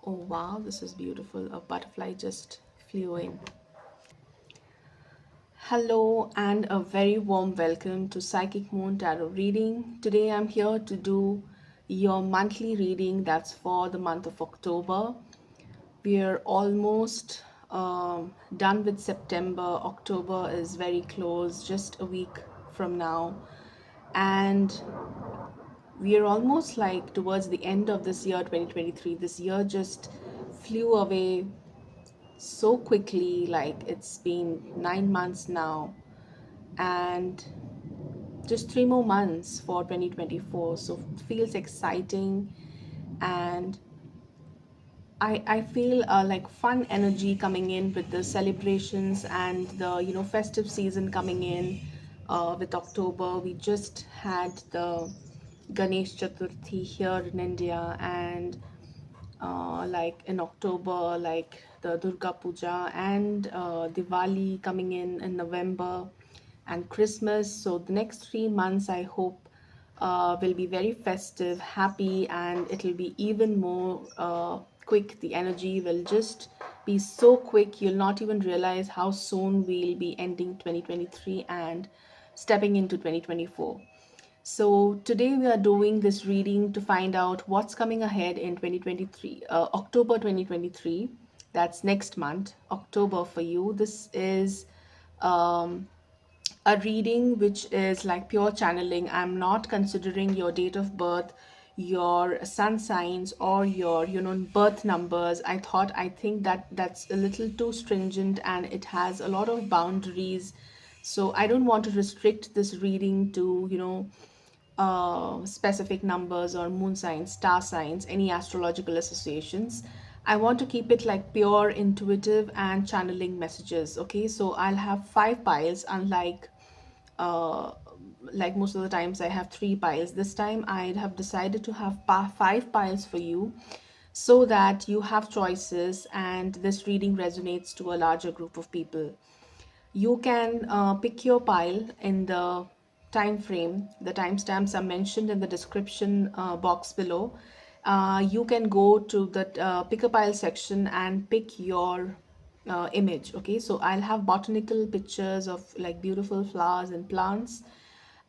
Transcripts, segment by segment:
Oh wow, this is beautiful. A butterfly just flew in. Hello and a very warm welcome to Psychic Moon Tarot reading. Today I'm here to do your monthly reading that's for the month of October. We're almost done with September. October is very close, just a week from now. And we are almost like towards the end of this year 2023. This year just flew away so quickly, like it's been 9 months now, and just 3 more months for 2024. So it feels exciting, and I feel like fun energy coming in with the celebrations and the festive season coming in with October. We just had the Ganesh Chaturthi here in India, and like in October, like the Durga Puja and Diwali coming in November, and Christmas. So the next 3 months, I hope, will be very festive, happy, and it'll be even more quick. The energy will just be so quick, you'll not even realize how soon we'll be ending 2023 and stepping into 2024. So today we are doing this reading to find out what's coming ahead in 2023, October 2023. That's next month, October for you. This is um, a reading which is like pure channeling. I'm not considering your date of birth, your sun signs, or your birth numbers. I think that that's a little too stringent and it has a lot of boundaries. So I don't want to restrict this reading to specific numbers or moon signs, star signs, any astrological associations. I want to keep it like pure, intuitive, and channeling messages. Okay, so I'll have 5 piles, unlike uh, like most of the times I have 3 piles. This time I have decided to have 5 piles for you so that you have choices and this reading resonates to a larger group of people. You can pick your pile in the time frame. The timestamps are mentioned in the description box below. You can go to the pick a pile section and pick your image. Okay, so I'll have botanical pictures of like beautiful flowers and plants,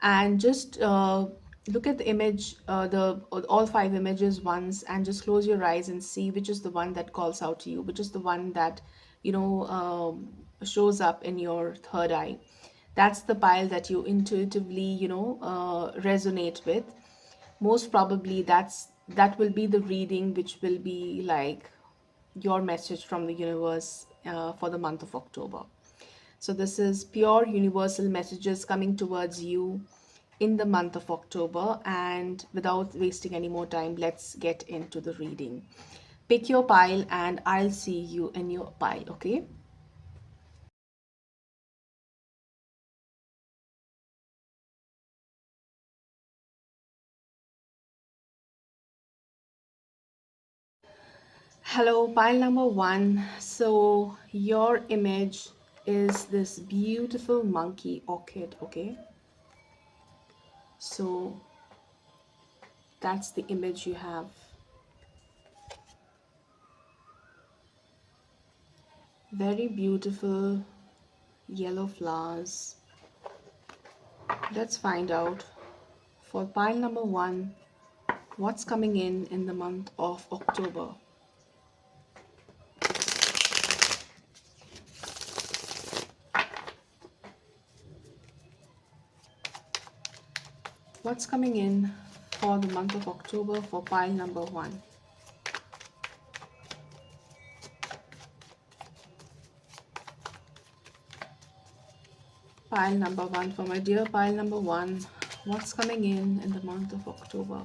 and just look at the image, the all 5 images once, and just close your eyes and see which is the one that calls out to you, which is the one that shows up in your third eye. That's the pile that you intuitively resonate with. Most probably that will be the reading which will be like your message from the universe for the month of October. So this is pure universal messages coming towards you in the month of October. And without wasting any more time, let's get into the reading. Pick your pile and I'll see you in your pile, okay? Hello, pile number one. So your image is this beautiful monkey orchid, okay? So that's the image you have. Very beautiful yellow flowers. Let's find out for pile number one what's coming in the month of October. What's coming in for the month of October for pile number one? Pile number one, for my dear pile number one, what's coming in the month of October?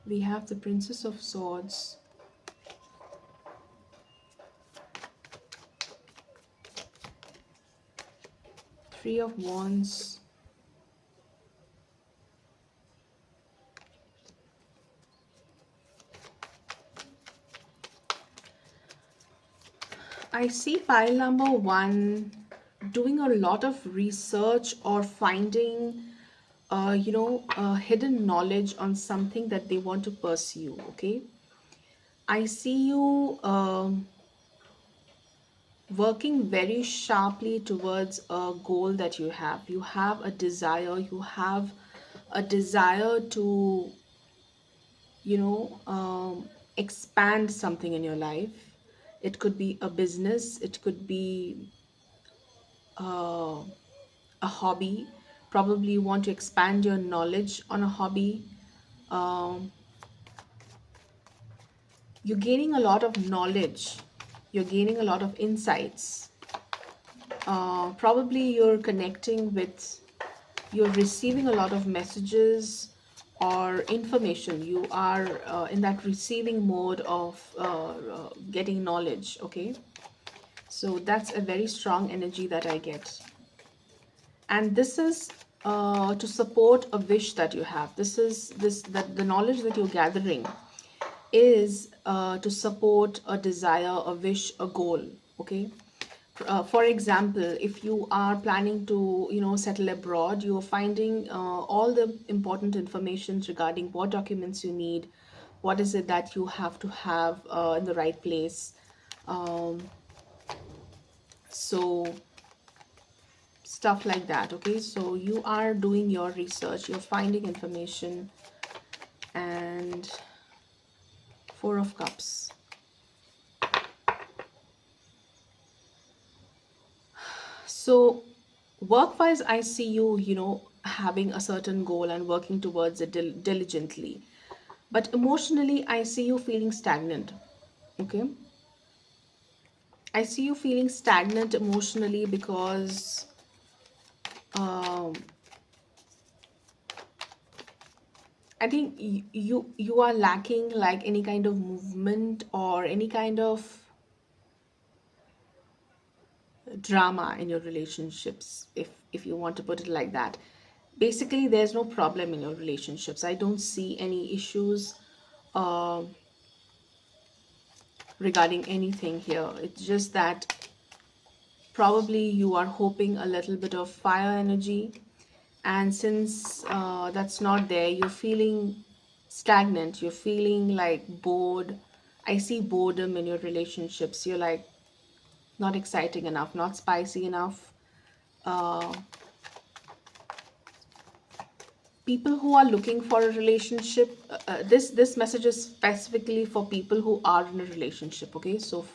We have the Princess of Swords, Three of Wands, I see pile number one doing a lot of research or finding, hidden knowledge on something that they want to pursue. Okay, I see you working very sharply towards a goal that you have. You have a desire. You have a desire to, you know, expand something in your life. It could be a business. It could be uh, a hobby. Probably you want to expand your knowledge on a hobby. um, you're gaining a lot of knowledge, you're gaining a lot of insights. Probably you're connecting with, you're receiving a lot of messages or information. You are in that receiving mode of getting knowledge. Okay, so that's a very strong energy that I get. And this is to support a wish that you have. This is this that the knowledge that you're gathering is to support a desire, a wish, a goal. Okay, for example, if you are planning to, settle abroad, you're finding all the important information regarding what documents you need, what is it that you have to have in the right place. um, so stuff like that. Okay, so you are doing your research, you're finding information. And Four of Cups. So work wise, I see you, having a certain goal and working towards it diligently. But emotionally, I see you feeling stagnant. Okay, I see you feeling stagnant emotionally because um, I think you are lacking like any kind of movement or any kind of drama in your relationships, if you want to put it like that. Basically, there's no problem in your relationships. I don't see any issues uh, regarding anything here. It's just that probably you are hoping a little bit of fire energy, and since that's not there, you're feeling stagnant, you're feeling like bored. I see boredom in your relationships. You're like not exciting enough, not spicy enough. uh, People who are looking for a relationship, this message is specifically for people who are in a relationship. Okay, so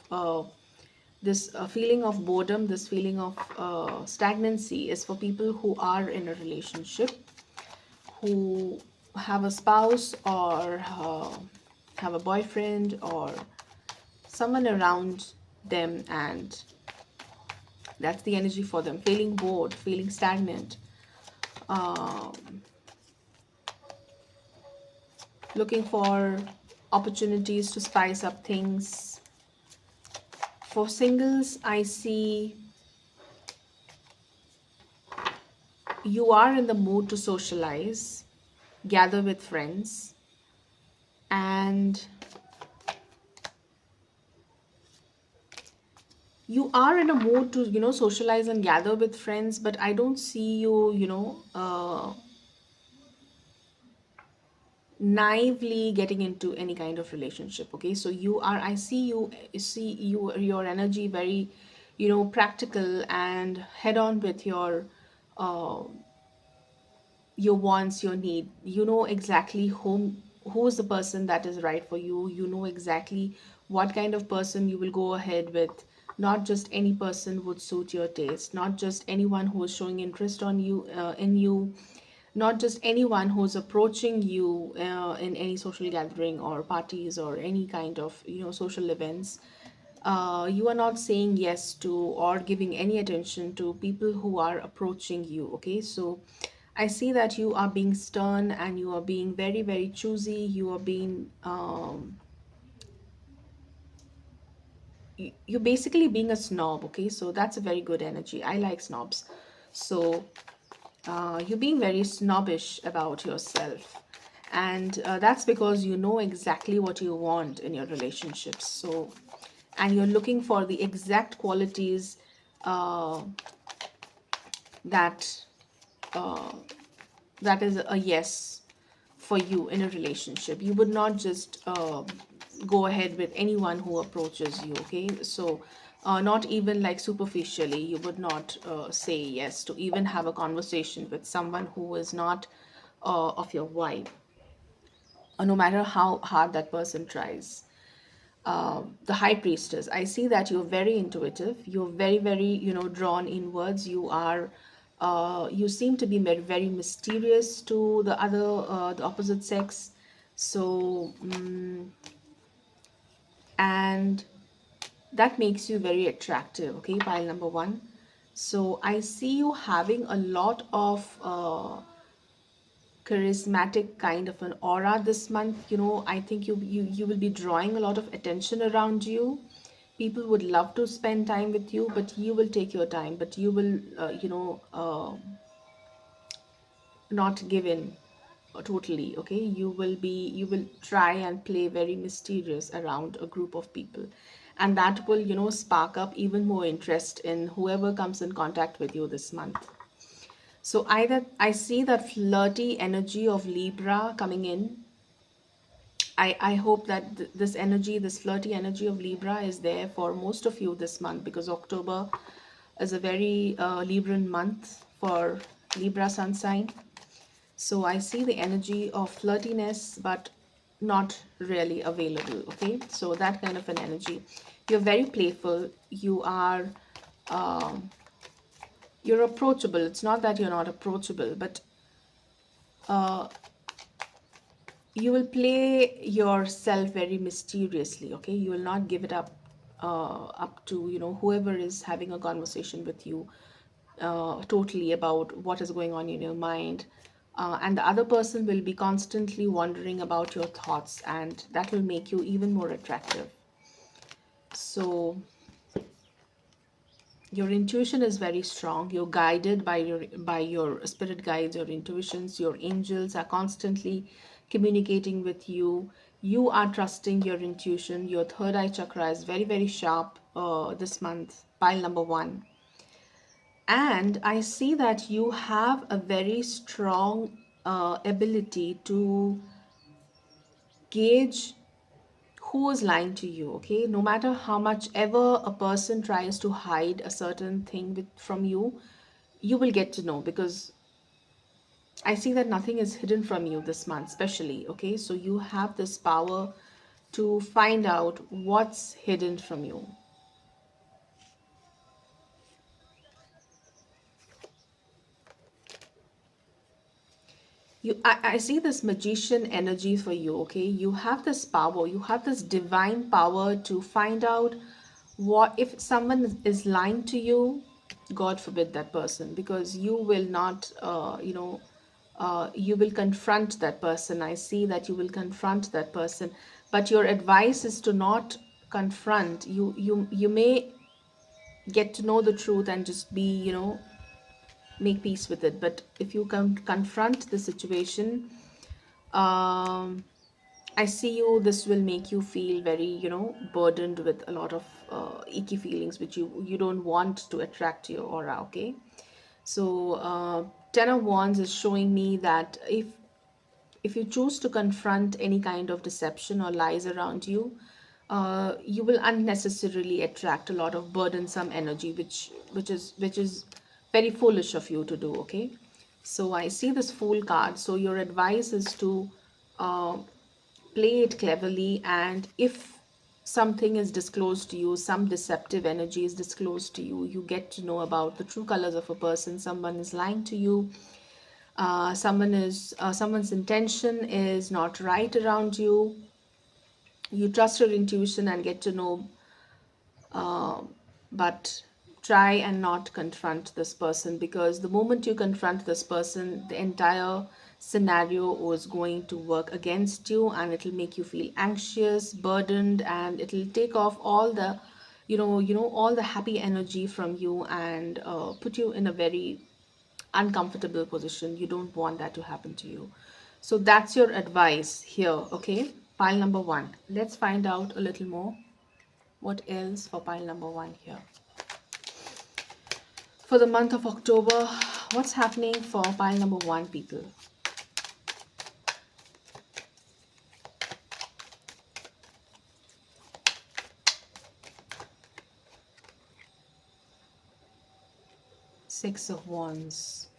this feeling of boredom, this feeling of stagnancy is for people who are in a relationship, who have a spouse or have a boyfriend or someone around them, and that's the energy for them, feeling bored, feeling stagnant, um, looking for opportunities to spice up things. For singles, I see you are in the mood to socialize, gather with friends, and you are in a mood to, socialize and gather with friends, but I don't see you, naively getting into any kind of relationship. Okay, so I see your energy very, practical and head on with uh, your wants, your need. You know exactly who's the person that is right for you. You know exactly what kind of person you will go ahead with. Not just any person would suit your taste, not just anyone who is showing interest on you, in you, not just anyone who's approaching you in any social gathering or parties or any kind of, social events. You are not saying yes to or giving any attention to people who are approaching you. Okay, so I see that you are being stern and you are being very, very choosy. You are being you're basically being a snob. Okay, so that's a very good energy. I like snobs. So you're being very snobbish about yourself, and that's because you know exactly what you want in your relationships. So and you're looking for the exact qualities uh, that uh, that is a yes for you in a relationship. You would not just go ahead with anyone who approaches you, okay? So not even like superficially, you would not say yes to even have a conversation with someone who is not of your vibe, no matter how hard that person tries. The high priestess, I see that you're very intuitive, you're very, very, drawn inwards. You seem to be very, very mysterious to the opposite sex. So and that makes you very attractive, okay, pile number one. So I see you having a lot of charismatic kind of an aura this month. I think you will be drawing a lot of attention around you. People would love to spend time with you, but you will take your time, but you will not give in totally, okay? You will try and play very mysterious around a group of people, and that will spark up even more interest in whoever comes in contact with you this month. So I see that flirty energy of Libra coming in. I hope that this energy, this flirty energy of Libra is there for most of you this month, because October is a very Libran month for Libra sun sign. So I see the energy of flirtiness, but not really available. Okay, so that kind of an energy. You're very playful. You're approachable. It's not that you're not approachable, but uh, you will play yourself very mysteriously. Okay, you will not give it up to whoever is having a conversation with you totally about what is going on in your mind. And the other person will be constantly wondering about your thoughts, and that will make you even more attractive. So your intuition is very strong. You're guided by your spirit guides, your intuitions, your angels are constantly communicating with you. You are trusting your intuition. Your third eye chakra is very, very sharp this month, pile number one. And I see that you have a very strong ability to gauge who is lying to you, okay? No matter how much ever a person tries to hide a certain thing from you, you will get to know, because I see that nothing is hidden from you this month, especially, okay? So you have this power to find out what's hidden from you. I see this magician energy for you, okay? You have this power, you have this divine power to find out what if someone is lying to you. God forbid that person, because you will not you will confront that person. I see that you will confront that person, but your advice is to not confront. You may get to know the truth and just be, make peace with it. But if you confront the situation, um, I see you, this will make you feel very, burdened with a lot of icky feelings, which you don't want to attract to your aura, okay? So, Ten of Wands is showing me that if you choose to confront any kind of deception or lies around you, you will unnecessarily attract a lot of burdensome energy, which is very foolish of you to do. Okay, so I see this Fool card. So your advice is to uh, play it cleverly, and if something is disclosed to you, some deceptive energy is disclosed to you, you get to know about the true colors of a person. Someone is lying to you, someone's intention is not right around you. You trust your intuition and get to know, but try and not confront this person, because the moment you confront this person, the entire scenario is going to work against you, and it'll make you feel anxious, burdened, and it'll take off all the all the happy energy from you, and put you in a very uncomfortable position. You don't want that to happen to you. So that's your advice here, okay? Pile number one. Let's find out a little more. What else for pile number one here? For the month of October, what's happening for pile number one, people? Six of Wands.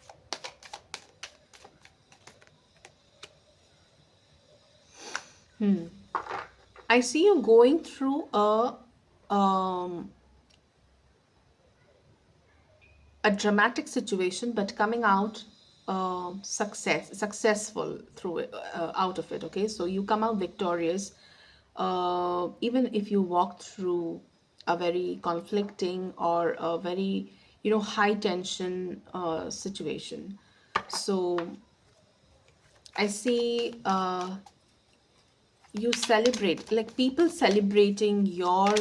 I see you going through um, a dramatic situation, but coming out successful through it, out of it. Okay, so you come out victorious, even if you walk through a very conflicting or a very high tension situation. So I see you celebrate, like people celebrating your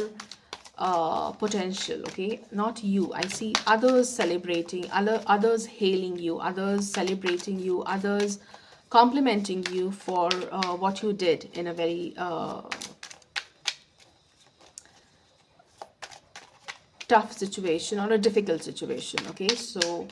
potential. Okay, not you. I see others celebrating, others hailing you, others celebrating you, others complimenting you for what you did in a very tough situation or a difficult situation. Okay, so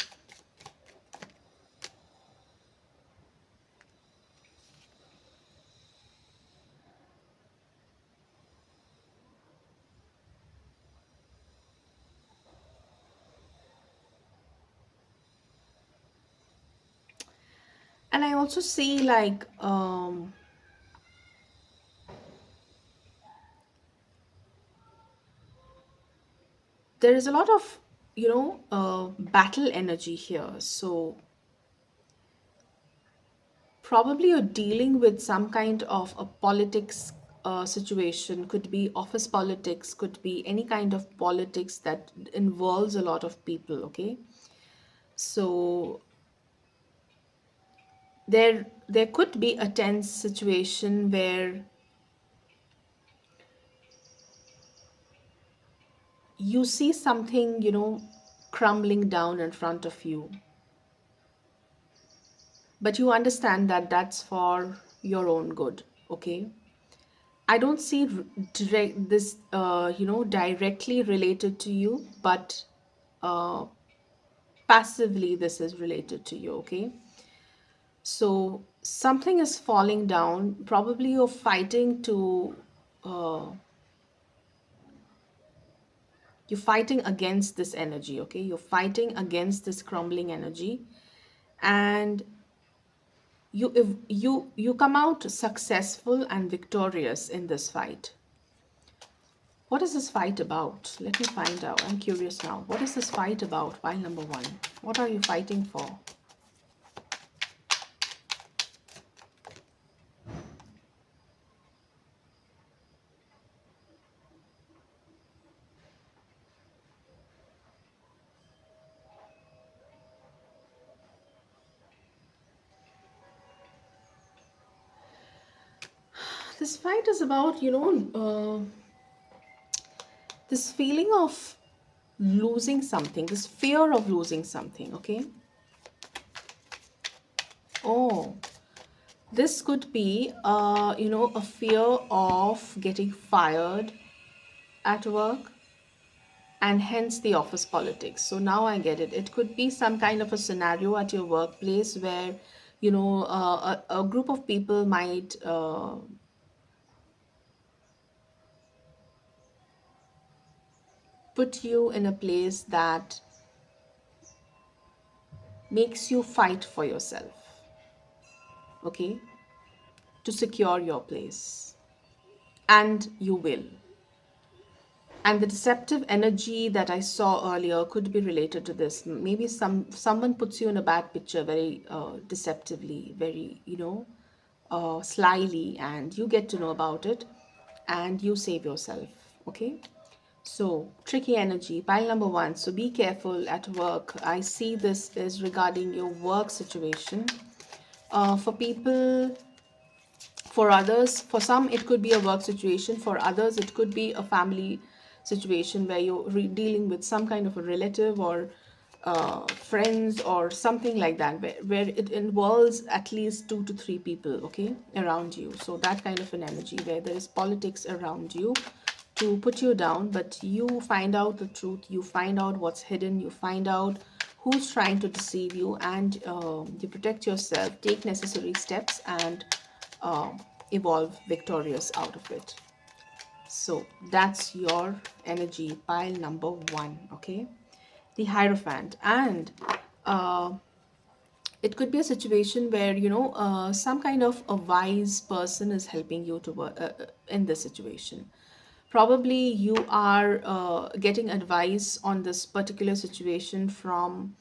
and I also see like there is a lot of battle energy here. So probably you're dealing with some kind of a politics situation. Could be office politics, could be any kind of politics that involves a lot of people. Okay, so there could be a tense situation where you see something crumbling down in front of you, but you understand that that's for your own good. Okay, I don't see this directly related to you, but uh, passively this is related to you. Okay, so something is falling down. Probably you're fighting to uh, you're fighting against this energy. Okay, you're fighting against this crumbling energy, and you come out successful and victorious in this fight. What is this fight about? Let me find out. I'm curious now. What is this fight about? Pile number one. What are you fighting for? This fight is about, this feeling of losing something, this fear of losing something, okay? Oh, this could be, a fear of getting fired at work, and hence the office politics. So now I get it. It could be some kind of a scenario at your workplace where, a group of people might put you in a place that makes you fight for yourself, okay, to secure your place. And you will. And the deceptive energy that I saw earlier could be related to this. Maybe someone puts you in a bad picture very deceptively, very, slyly, and you get to know about it and you save yourself. Okay. So, tricky energy, pile number one. So, be careful at work. I see this is regarding your work situation. For people, for others, for some it could be a work situation, for others it could be a family situation where you're dealing with some kind of a relative or friends or something like that, where it involves at least 2 to 3 people, okay, around you. So that kind of an energy where there is politics around you to put you down, but you find out the truth, you find out what's hidden, you find out who's trying to deceive you, and you protect yourself, take necessary steps, and uh, evolve victorious out of it. So that's your energy, pile number one, okay? The Hierophant. And uh, it could be a situation where, some kind of a wise person is helping you to work in this situation. Probably you are getting advice on this particular situation from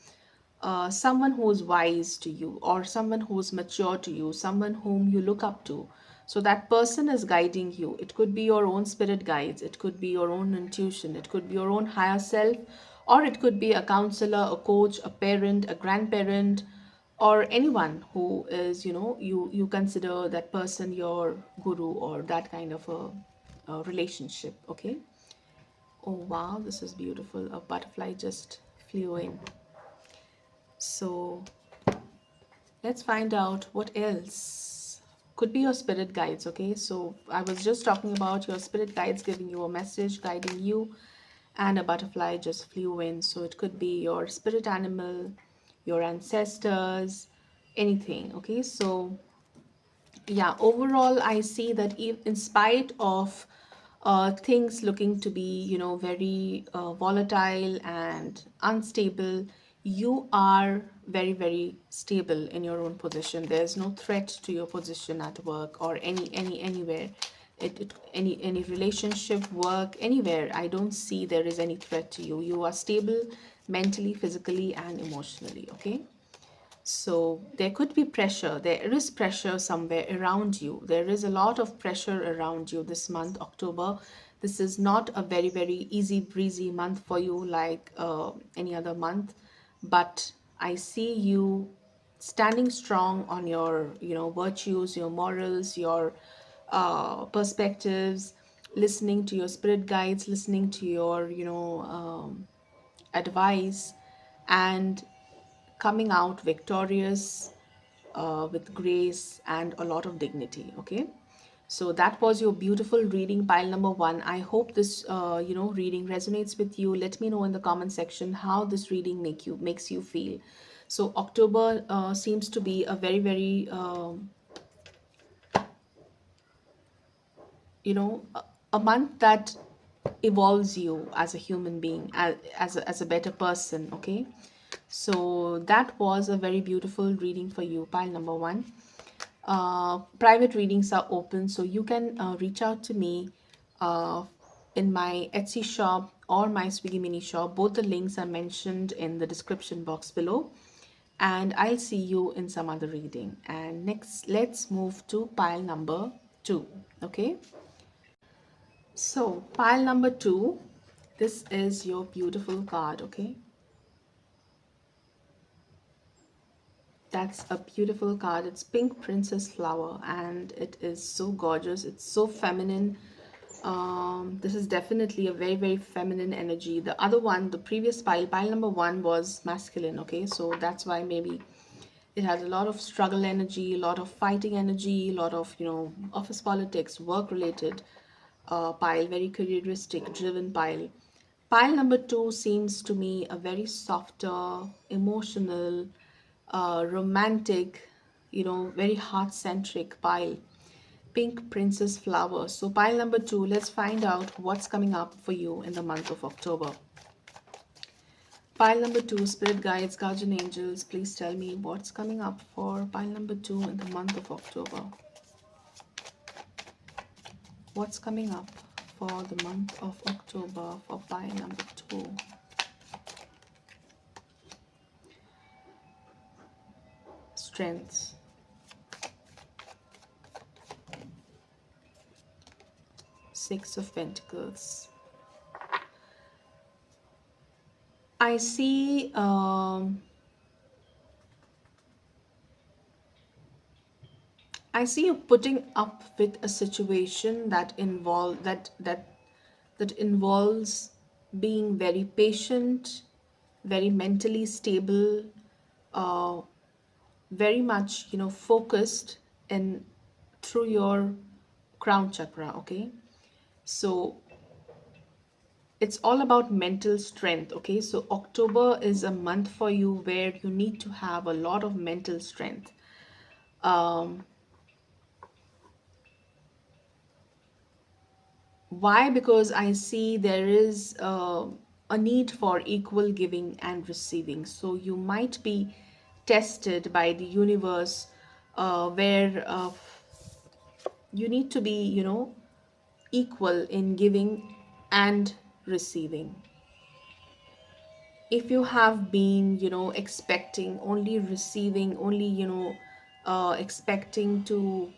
someone who is wise to you, or someone who is mature to you, someone whom you look up to. So that person is guiding you. It could be your own spirit guides, it could be your own intuition, it could be your own higher self, or it could be a counselor, a coach, a parent, a grandparent, or anyone who is, you consider that person your guru, or that kind of a relationship, okay? Oh wow, this is beautiful. A butterfly just flew in. So let's find out what else. Could be your spirit guides, okay? So I was just talking about your spirit guides giving you a message, guiding you, and a butterfly just flew in. So it could be your spirit animal, your ancestors, anything, okay? So yeah, overall I see that in spite of things looking to be, very volatile and unstable, you are very, very stable in your own position. There's no threat to your position at work, or anywhere. Any relationship, work, anywhere. I don't see there is any threat to you. You are stable mentally, physically, and emotionally, okay? So there could be pressure. There is pressure somewhere around you. There is a lot of pressure around you this month, October. This is not a very, very easy breezy month for you like any other month. But I see you standing strong on your, virtues, your morals, your perspectives, listening to your spirit guides, listening to your, advice, and coming out victorious with grace and a lot of dignity, okay? So that was your beautiful reading, pile number one. I hope this reading resonates with you. Let me know in the comment section how this reading makes you feel. So October seems to be a very, very a month that evolves you as a human being, as a better person, okay? So that was a very beautiful reading for you, pile number one. Private readings are open, so you can reach out to me uh, in my Etsy shop or my Swiggy mini shop. Both the links are mentioned in the description box below, and I'll see you in some other reading. And next, let's move to pile number two, okay? So pile number two, this is your beautiful card, okay? That's a beautiful card. It's Pink Princess Flower, and it is so gorgeous. It's so feminine. This is definitely a very, very feminine energy. The other one, the previous pile number one, was masculine, okay? So that's why maybe it has a lot of struggle energy, a lot of fighting energy, a lot of, office politics, work related pile, very careeristic, driven pile. Pile number two seems to me a very softer, emotional, romantic, very heart centric pile. Pink Princess Flower. So, pile number two, let's find out what's coming up for you in the month of October. Pile number two, Spirit Guides, Guardian Angels, please tell me what's coming up for pile number two in the month of October. What's coming up for the month of October for pile number two? Strength. Six of Pentacles. I see you putting up with a situation that involves being very patient, very mentally stable, uh, very much, focused in through your crown chakra, okay? So it's all about mental strength. Okay, so October is a month for you where you need to have a lot of mental strength. um, why? Because I see there is a need for equal giving and receiving, so you might be tested by the universe, where you need to be, equal in giving and receiving. If you have been, expecting only receiving, only, expecting to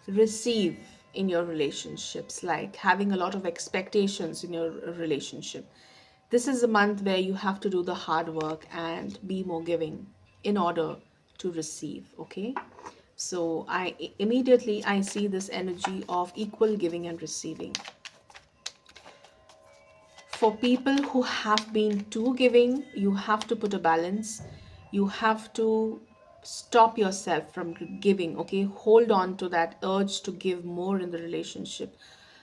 receive in your relationships, like having a lot of expectations in your relationship, this is a month where you have to do the hard work and be more giving in order to receive. Okay, so immediately I see this energy of equal giving and receiving. For people who have been too giving, you have to put a balance. You have to stop yourself from giving. Okay, hold on to that urge to give more in the relationship.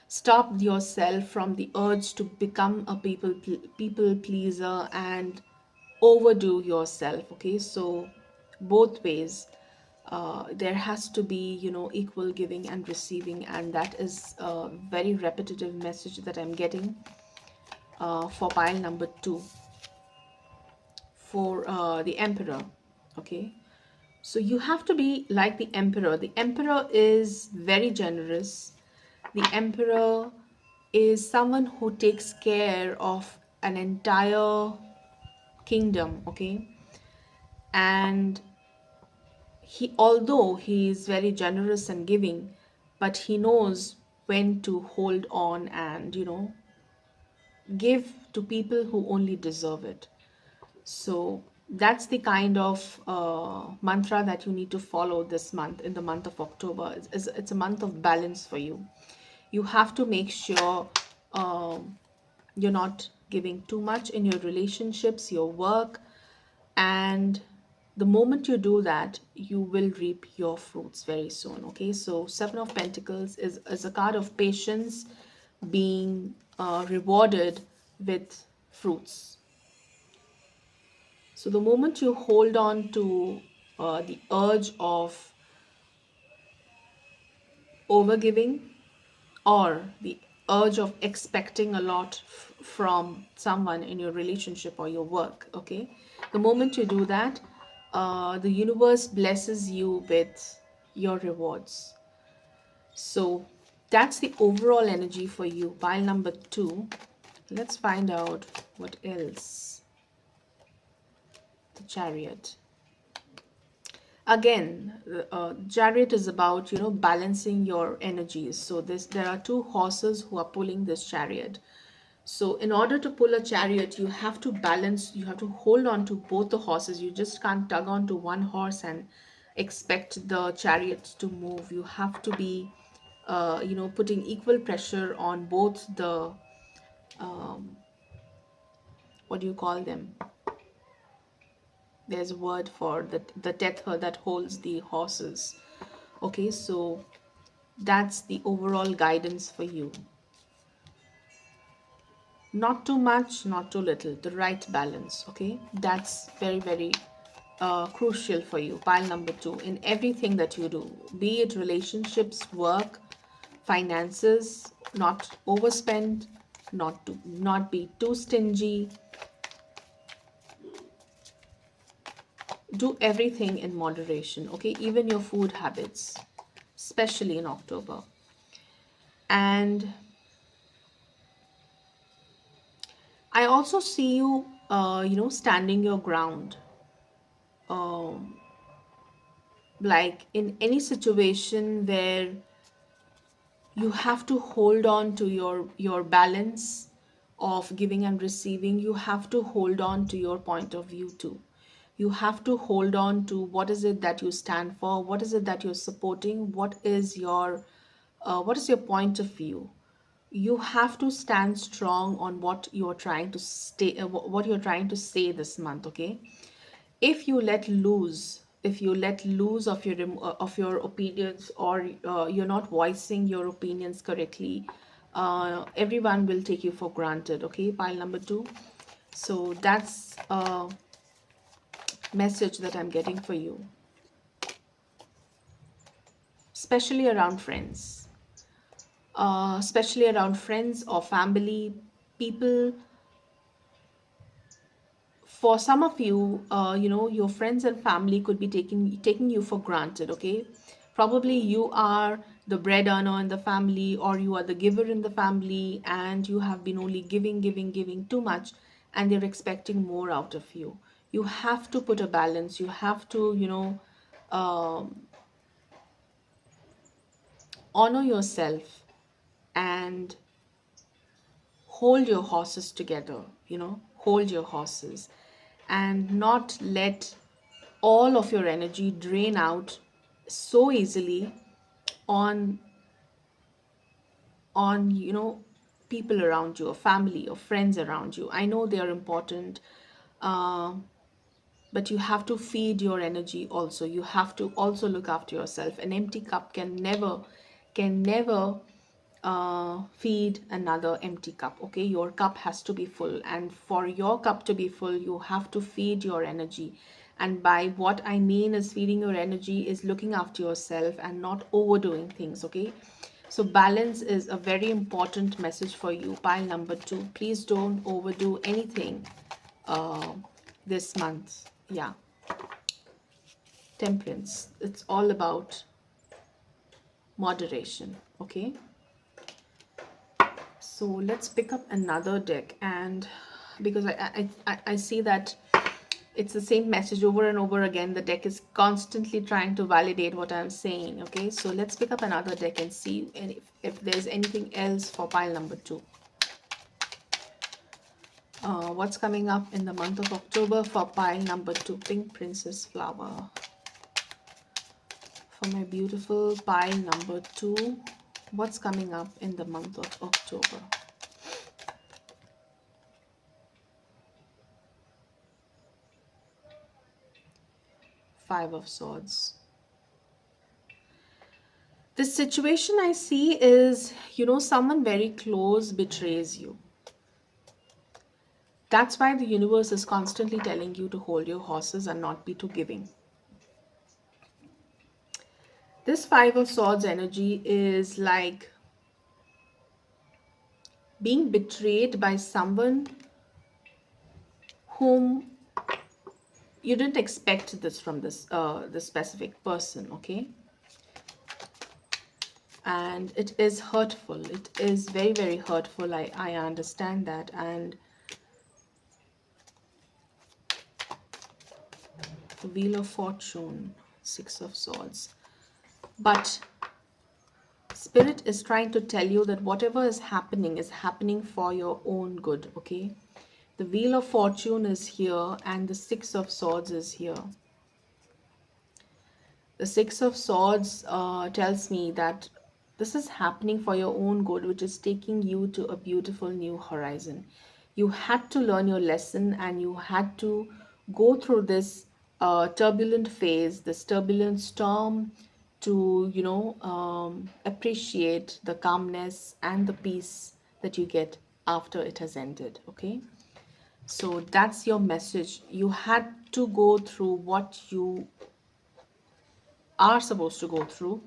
Stop yourself from the urge to become a people pleaser and overdo yourself. Okay, so both ways, there has to be, equal giving and receiving, and that is a very repetitive message that I'm getting for pile number two, for the emperor. Okay, so you have to be like the emperor. The emperor is very generous. The emperor is someone who takes care of an entire kingdom. Okay, and he, although he is very generous and giving, but he knows when to hold on and, give to people who only deserve it. So that's the kind of mantra that you need to follow this month, in the month of October. It's a month of balance for you. You have to make sure you're not giving too much in your relationships, your work, and the moment you do that, you will reap your fruits very soon. Okay, so Seven of Pentacles is a card of patience being rewarded with fruits. So the moment you hold on to the urge of overgiving, or the urge of expecting a lot from someone in your relationship or your work, okay, the moment you do that, the universe blesses you with your rewards. So that's the overall energy for you. Pile number two. Let's find out what else. The Chariot. Again, chariot is about, balancing your energies. So there are two horses who are pulling this chariot. So in order to pull a chariot, you have to balance, you have to hold on to both the horses. You just can't tug on to one horse and expect the chariot to move. You have to be, putting equal pressure on both the, what do you call them? There's a word for the tether that holds the horses. Okay, so that's the overall guidance for you. Not too much, not too little, the right balance. Okay, that's very, very crucial for you. Pile number two, in everything that you do, be it relationships, work, finances, not overspend, not be too stingy. Do everything in moderation. Okay, even your food habits, especially in October. And I also see you, standing your ground. Um, like in any situation where you have to hold on to your balance of giving and receiving, you have to hold on to your point of view too. You have to hold on to what is it that you stand for, what is it that you're supporting, what is your point of view. You have to stand strong on what you're trying to stay, what you're trying to say this month. Okay, if you let loose of your opinions, or you're not voicing your opinions correctly, Everyone will take you for granted, okay? Pile number 2. So that's a message that I'm getting for you, especially around friends. Especially around friends or family, people. For some of you, your friends and family could be taking you for granted, okay? Probably you are the bread earner in the family, or you are the giver in the family, and you have been only giving too much, and they're expecting more out of you. You have to put a balance. You have to, honor yourself and hold your horses together, hold your horses, and not let all of your energy drain out so easily on on people around you, or family or friends around you. I know they are important, uh, but you have to feed your energy also. You have to also look after yourself. An empty cup can never feed another empty cup, okay? Your cup has to be full, and for your cup to be full, you have to feed your energy. And by what I mean is feeding your energy is looking after yourself and not overdoing things, okay? So balance is a very important message for you. Pile number 2, please don't overdo anything uh, this month. Yeah. Temperance, it's all about moderation, okay? So let's pick up another deck, and because I see that it's the same message over and over again, the deck is constantly trying to validate what I'm saying, okay? So let's pick up another deck and see if there's anything else for pile number 2. What's coming up in the month of October for pile number 2? Pink Princess Flower. For my beautiful pile number 2, what's coming up in the month of October? Five of Swords. This situation I see is, someone very close betrays you. That's why the universe is constantly telling you to hold your horses and not be too giving. This Five of Swords energy is like being betrayed by someone whom you didn't expect this from this specific person, okay? And it is hurtful. It is very, very hurtful. I understand that. And the Wheel of Fortune, Six of Swords. But Spirit is trying to tell you that whatever is happening for your own good, okay? The Wheel of Fortune is here and the Six of Swords is here. The Six of Swords tells me that this is happening for your own good, which is taking you to a beautiful new horizon. You had to learn your lesson, and you had to go through this turbulent phase, this turbulent storm, to, appreciate the calmness and the peace that you get after it has ended, okay? So that's your message. You had to go through what you are supposed to go through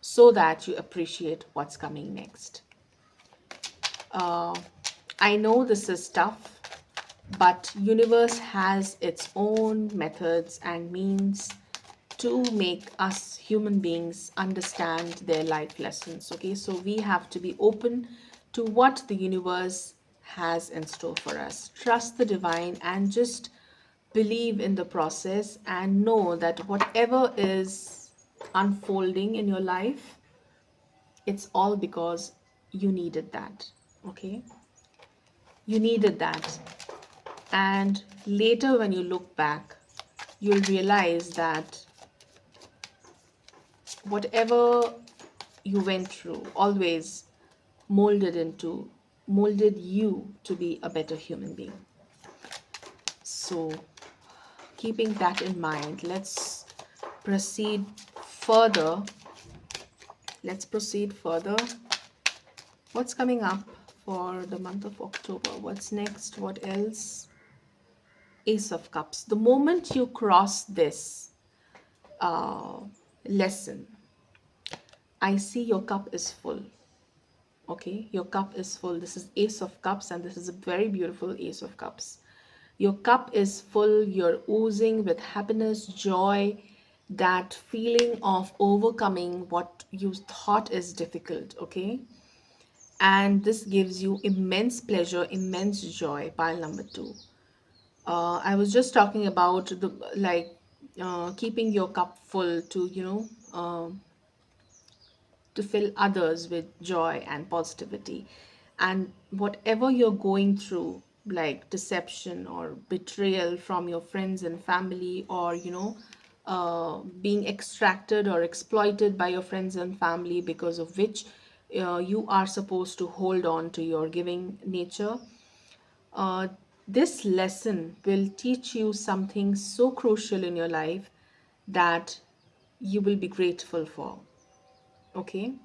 so that you appreciate what's coming next. I know this is tough, but universe has its own methods and means to make us human beings understand their life lessons, okay? So we have to be open to what the universe has in store for us. Trust the divine and just believe in the process, and know that whatever is unfolding in your life, it's all because you needed that, okay? You needed that. And later, when you look back, you'll realize that whatever you went through always molded you to be a better human being. So keeping that in mind, let's proceed further. What's coming up for the month of October? What's next? What else? Ace of Cups. The moment you cross this uh, lesson, I see your cup is full. Okay, your cup is full. This is Ace of Cups, and this is a very beautiful Ace of Cups. Your cup is full, you're oozing with happiness, joy, that feeling of overcoming what you thought is difficult, okay? And this gives you immense pleasure, immense joy. Pile number two. I was just talking about the keeping your cup full to, to fill others with joy and positivity. And whatever you're going through, like deception or betrayal from your friends and family, or, being extracted or exploited by your friends and family, because of which you are supposed to hold on to your giving nature. Uh, this lesson will teach you something so crucial in your life that you will be grateful for. Okay,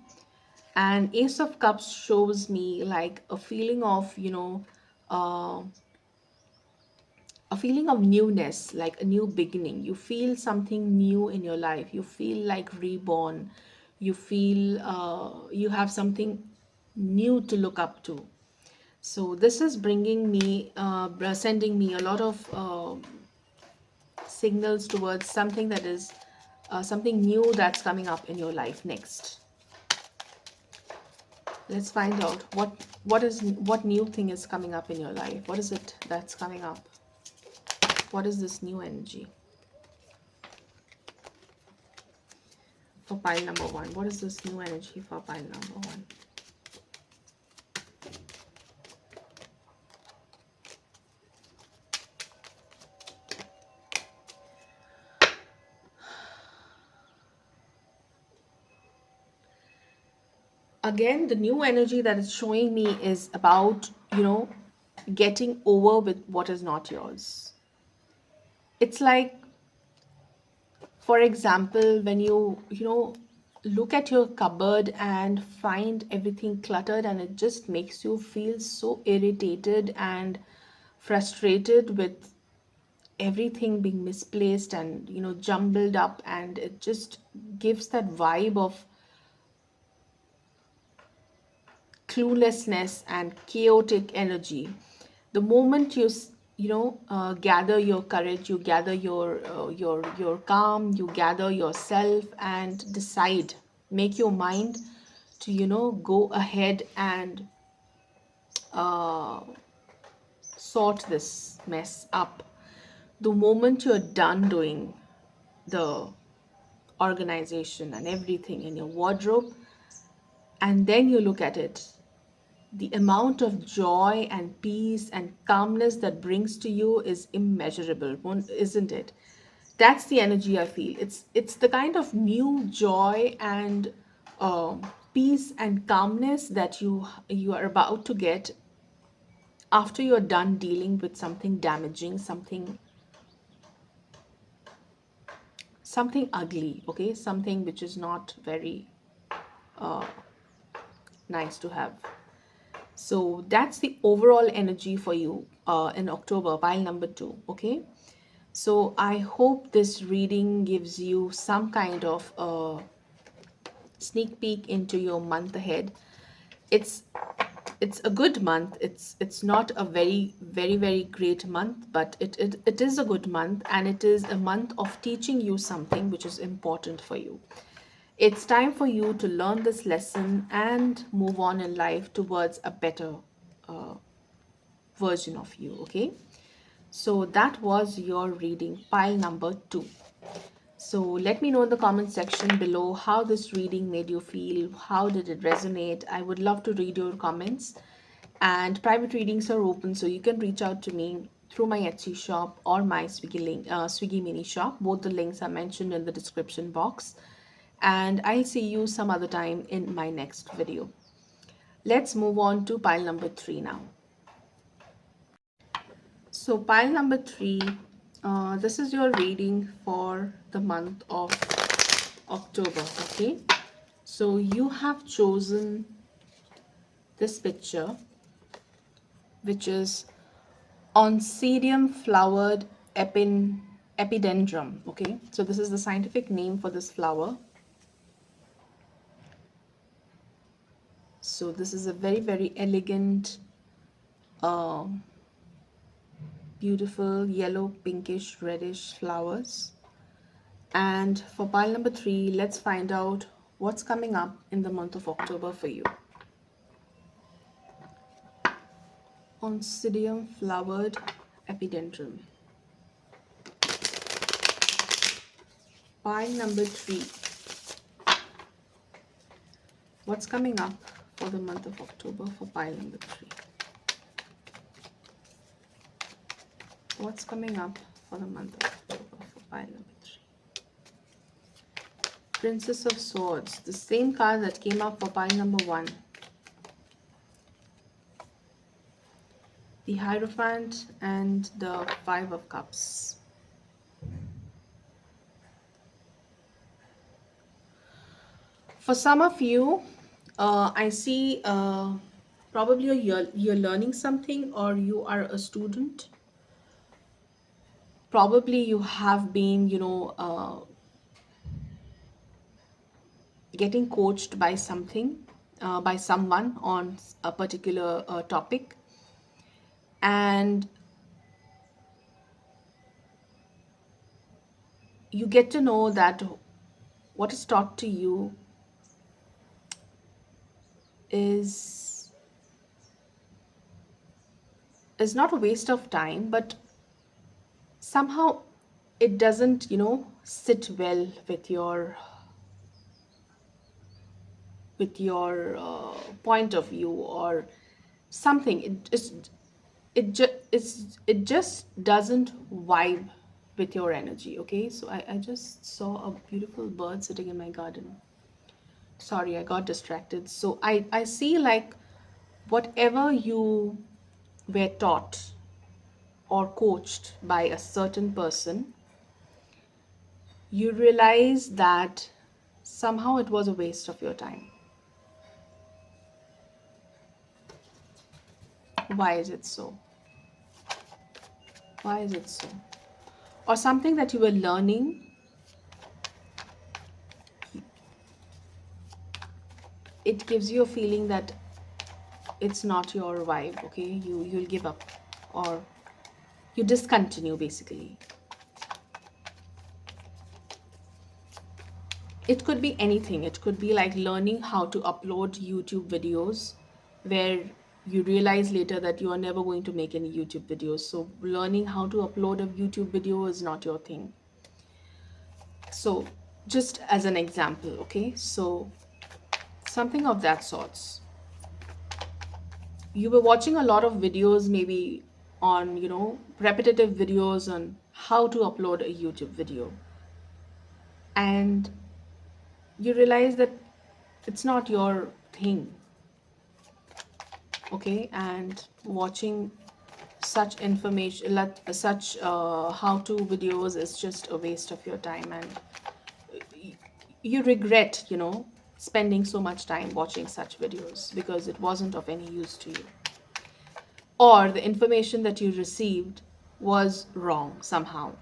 and Ace of Cups shows me like a feeling of, uh, a feeling of newness, like a new beginning. You feel something new in your life. You feel like reborn. You feel you have something new to look up to. So this is bringing me, sending me a lot of signals towards something that is something new that's coming up in your life next. Let's find out what new thing is coming up in your life. What is it that's coming up? What is this new energy for pile number one? What is this new energy for pile number one? Again, the new energy that is showing me is about, getting over with what is not yours. It's like, for example, when you look at your cupboard and find everything cluttered, and it just makes you feel so irritated and frustrated with everything being misplaced and jumbled up, and it just gives that vibe of cluelessness and chaotic energy. The moment gather your courage, you gather your calm, you gather yourself and decide, make your mind to go ahead and uh, sort this mess up. The moment you're done doing the organization and everything in your wardrobe, and then you look at it, the amount of joy and peace and calmness that brings to you is immeasurable, isn't it? That's the energy I feel. It's the kind of new joy and peace and calmness that you are about to get after you're done dealing with something damaging, something ugly, okay, something which is not very nice to have. So that's the overall energy for you in October, pile number two. Okay. So I hope this reading gives you some kind of sneak peek into your month ahead. It's it's a good month. It's not a very great month, but it is a good month, and it is a month of teaching you something which is important for you. It's time for you to learn this lesson and move on in life towards a better uh, version of you. Okay, so that was your reading, pile number two. So let me know in the comment section below how this reading made you feel. How did it resonate? I would love to read your comments. And private readings are open, so you can reach out to me through my Etsy shop or my Swiggy mini shop. Both the links are mentioned in the description box. And I'll see you some other time in my next video. Let's move on to pile number three now. So pile number three, this is your reading for the month of October. Okay, so you have chosen this picture, which is Oncidium flowered epidendrum. Okay, so this is the scientific name for this flower. So this is a very, very elegant, uh, beautiful yellow, pinkish, reddish flowers. And for pile number 3, let's find out what's coming up in the month of October for you. Oncidium flowered epidendrum. Pile number 3. What's coming up for the month of October for pile number 3? What's coming up for the month of October for pile number 3? Princess of Swords, the same card that came up for pile number 1. The Hierophant and the Five of Cups. For some of you, I see probably you're learning something, or you are a student. Probably you have been, getting coached by by someone on a particular topic, and you get to know that what is taught to you is is not a waste of time, but somehow it doesn't, sit well with your point of view or something. It just doesn't vibe with your energy. Okay, so I just saw a beautiful bird sitting in my garden. Sorry, I got distracted. So I see, like, whatever you were taught or coached by a certain person, you realize that somehow it was a waste of your time. Why is it so? Why is it so? Or something that you were learning, it gives you a feeling that it's not your vibe. Okay, you'll give up, or you discontinue basically. It could be anything. It could be like learning how to upload YouTube videos, where you realize later that you are never going to make any YouTube videos. So learning how to upload a YouTube video is not your thing. So just as an example, okay? So something of that sorts. You were watching a lot of videos, maybe on, repetitive videos on how to upload a YouTube video. And you realize that it's not your thing. Okay, and watching such information, such how-to videos is just a waste of your time, and you regret, spending so much time watching such videos because it wasn't of any use to you, or the information that you received was wrong somehow,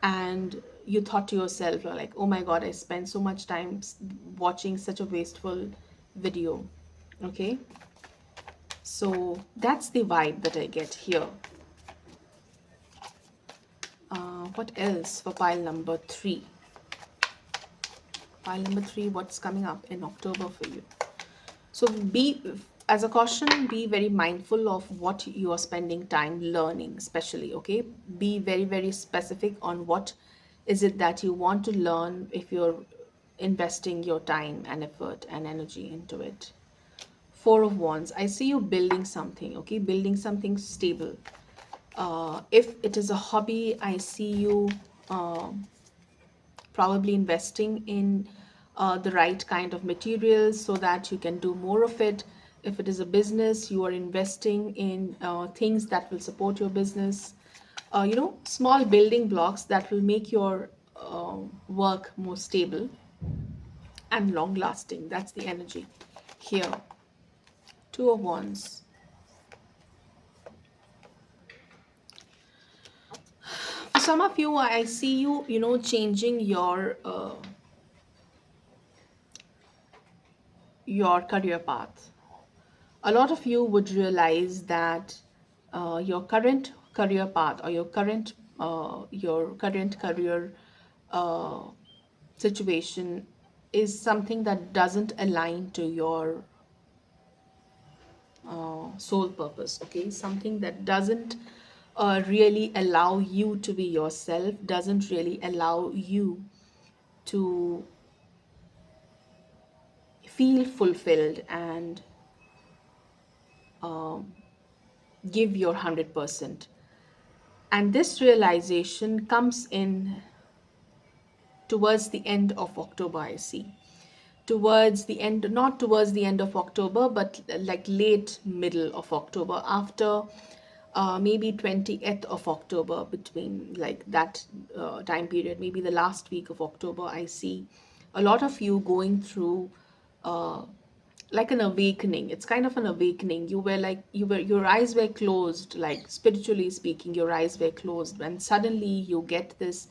and you thought to yourself, like, oh my god, I spent so much time watching such a wasteful video. Okay, so that's the vibe that I get here. What else for pile number 3? Pile number 3, what's coming up in October for you? So as a caution, be very mindful of what you are spending time learning, especially. Okay, be very, very specific on what is it that you want to learn if you're investing your time and effort and energy into it. Four of Wands, I see you building something. Okay, building something stable. If it is a hobby, I see you probably investing in the right kind of materials so that you can do more of it. If it is a business, you are investing in things that will support your business. Small building blocks that will make your work more stable and long lasting. That's the energy here. Two of Wands. For some of you, I see you, changing your career path. A lot of you would realize that your current career path or your current career uh, situation is something that doesn't align to your sole purpose. Okay, something that doesn't really allow you to be yourself, doesn't really allow you to feel fulfilled and give your 100%. And this realization comes in towards the end of October, I see. Towards the end, not towards the end of October, but like late middle of October, after maybe 20th of October, between like that time period, maybe the last week of October, I see a lot of you going through uh, like an awakening. It's kind of an awakening. Your eyes were closed, like spiritually speaking, your eyes were closed, and suddenly you get this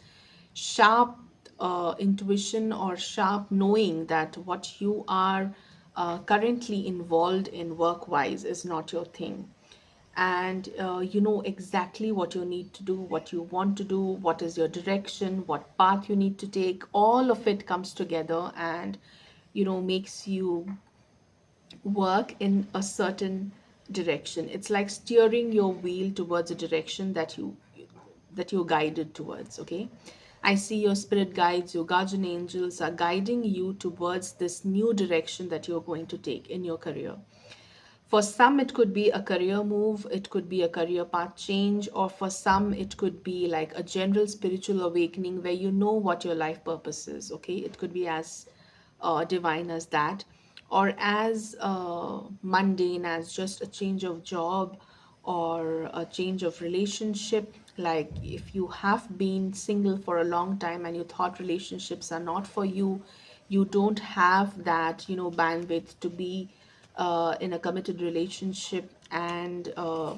sharp intuition or sharp knowing that what you are currently involved in work wise is not your thing. And you know exactly what you need to do, what you want to do, what is your direction, what path you need to take. All of it comes together and makes you work in a certain direction. It's like steering your wheel towards a direction that you're guided towards. Okay, I see your spirit guides, your guardian angels are guiding you towards this new direction that you're going to take in your career. For some, it could be a career move, it could be a career path change, or for some, it could be like a general spiritual awakening where you know what your life purpose is. Okay, it could be as divine as that, or as mundane as just a change of job or a change of relationship. Like if you have been single for a long time and you thought relationships are not for you, you don't have that bandwidth to be in a committed relationship and uh,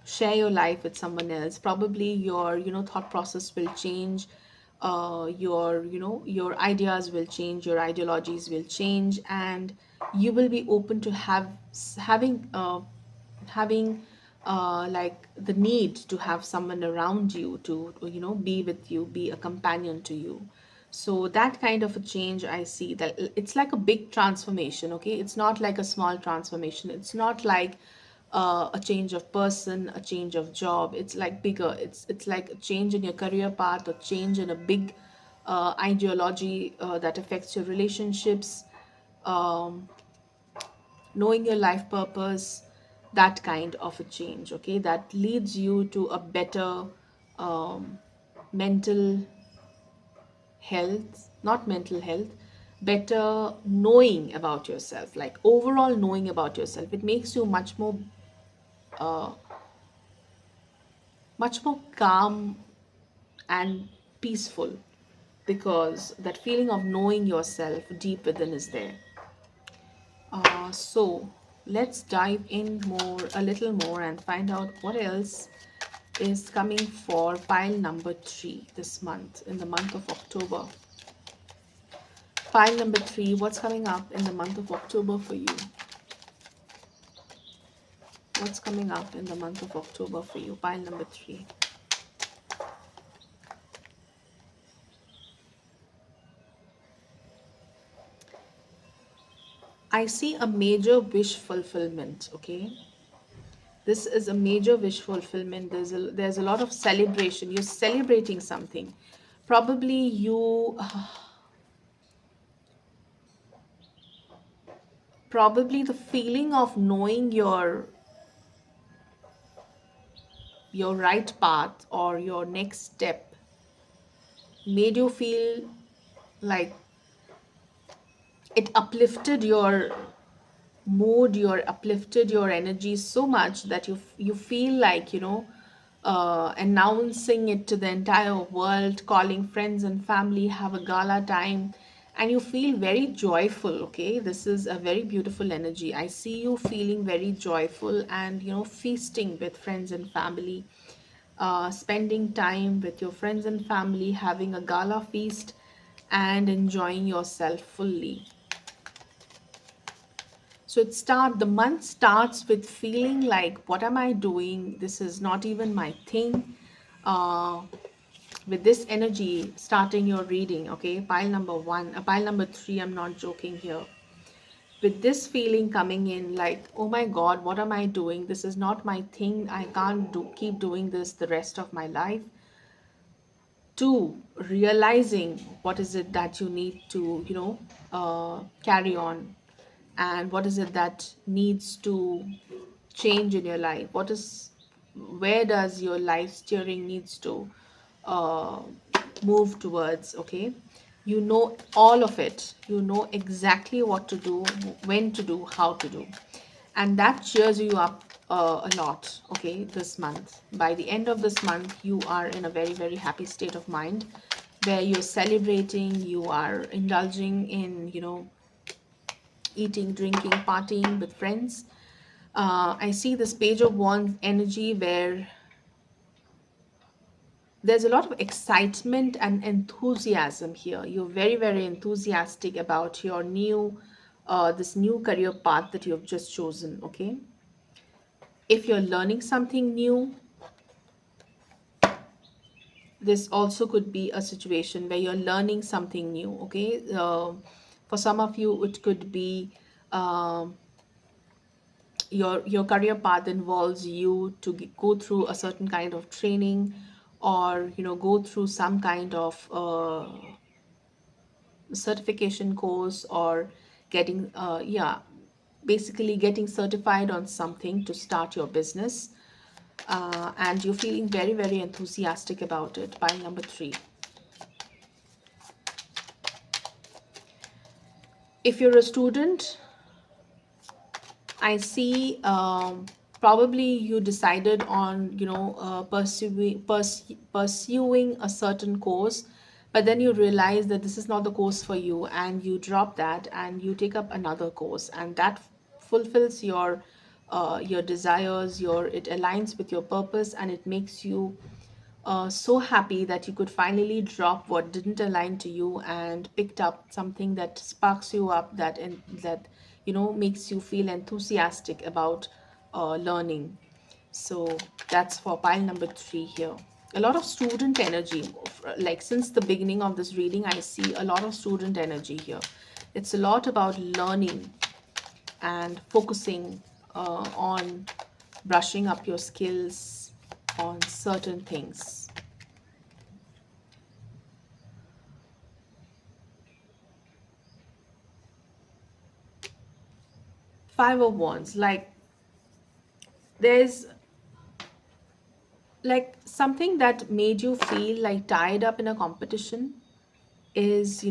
share your life with someone else. Probably your thought process will change, your ideas will change, your ideologies will change, and you will be open to having like the need to have someone around you to be with you, be a companion to you. So that kind of a change, I see that it's like a big transformation. Okay, it's not like a small transformation, it's not like a change of person, a change of job. It's like bigger. It's like a change in your career path, a change in a big ideology that affects your relationships, um, knowing your life purpose, that kind of a change. Okay, that leads you to a better mental health, not mental health, better knowing about yourself, like overall knowing about yourself. It makes you uh, much more calm and peaceful, because that feeling of knowing yourself deep within is there. So let's dive in a little more, and find out what else is coming for pile number 3 this month, in the month of October. Pile number 3, what's coming up in the month of October for you? What's coming up in the month of October for you? Pile number 3. I see a major wish fulfillment. Okay, this is a major wish fulfillment. There's a lot of celebration. You're celebrating something. Probably probably the feeling of knowing your right path or your next step made you feel like it uplifted your mood, your uplifted your energy so much that you feel like announcing it to the entire world, calling friends and family, have a gala time, and you feel very joyful. Okay, this is a very beautiful energy. I see you feeling very joyful and feasting with friends and family, spending time with your friends and family, having a gala feast and enjoying yourself fully. So the month starts with feeling like, what am I doing? This is not even my thing. Uh, with this energy, starting your reading, okay, pile number one, pile number three, I'm not joking here. With this feeling coming in, like, oh my God, what am I doing? This is not my thing. I can't keep doing this the rest of my life. Two, realizing what is it that you need to, carry on, and what is it that needs to change in your life. Where does your life steering needs to uh, move towards? Okay, you know all of it. You know exactly what to do, when to do, how to do, and that cheers you up a lot. Okay, this month, by the end of this month, you are in a very, very happy state of mind, where you're celebrating, you are indulging in, eating, drinking, partying with friends. I see this Page of Wands energy where there's a lot of excitement and enthusiasm here. You're very, very enthusiastic about your this new career path that you have just chosen. Okay, if you're learning something new, this also could be a situation where you're learning something new. Okay, for some of you, it could be. um your career path involves you to go through a certain kind of training, or go through some kind of certification course, or getting basically getting certified on something to start your business, and you're feeling very, very enthusiastic about it. Pile number three. If you're a student, I see, probably you decided on, pursuing a certain course, but then you realize that this is not the course for you, and you drop that and you take up another course, and that fulfills your desires, it aligns with your purpose, and it makes you so happy that you could finally drop what didn't align to you and picked up something that sparks you up, that makes you feel enthusiastic about learning. So that's for pile number three here. A lot of student energy, like since the beginning of this reading, I see a lot of student energy here. It's a lot about learning and focusing on brushing up your skills on certain things. Five of Wands, like there's like something that made you feel like tied up in a competition is,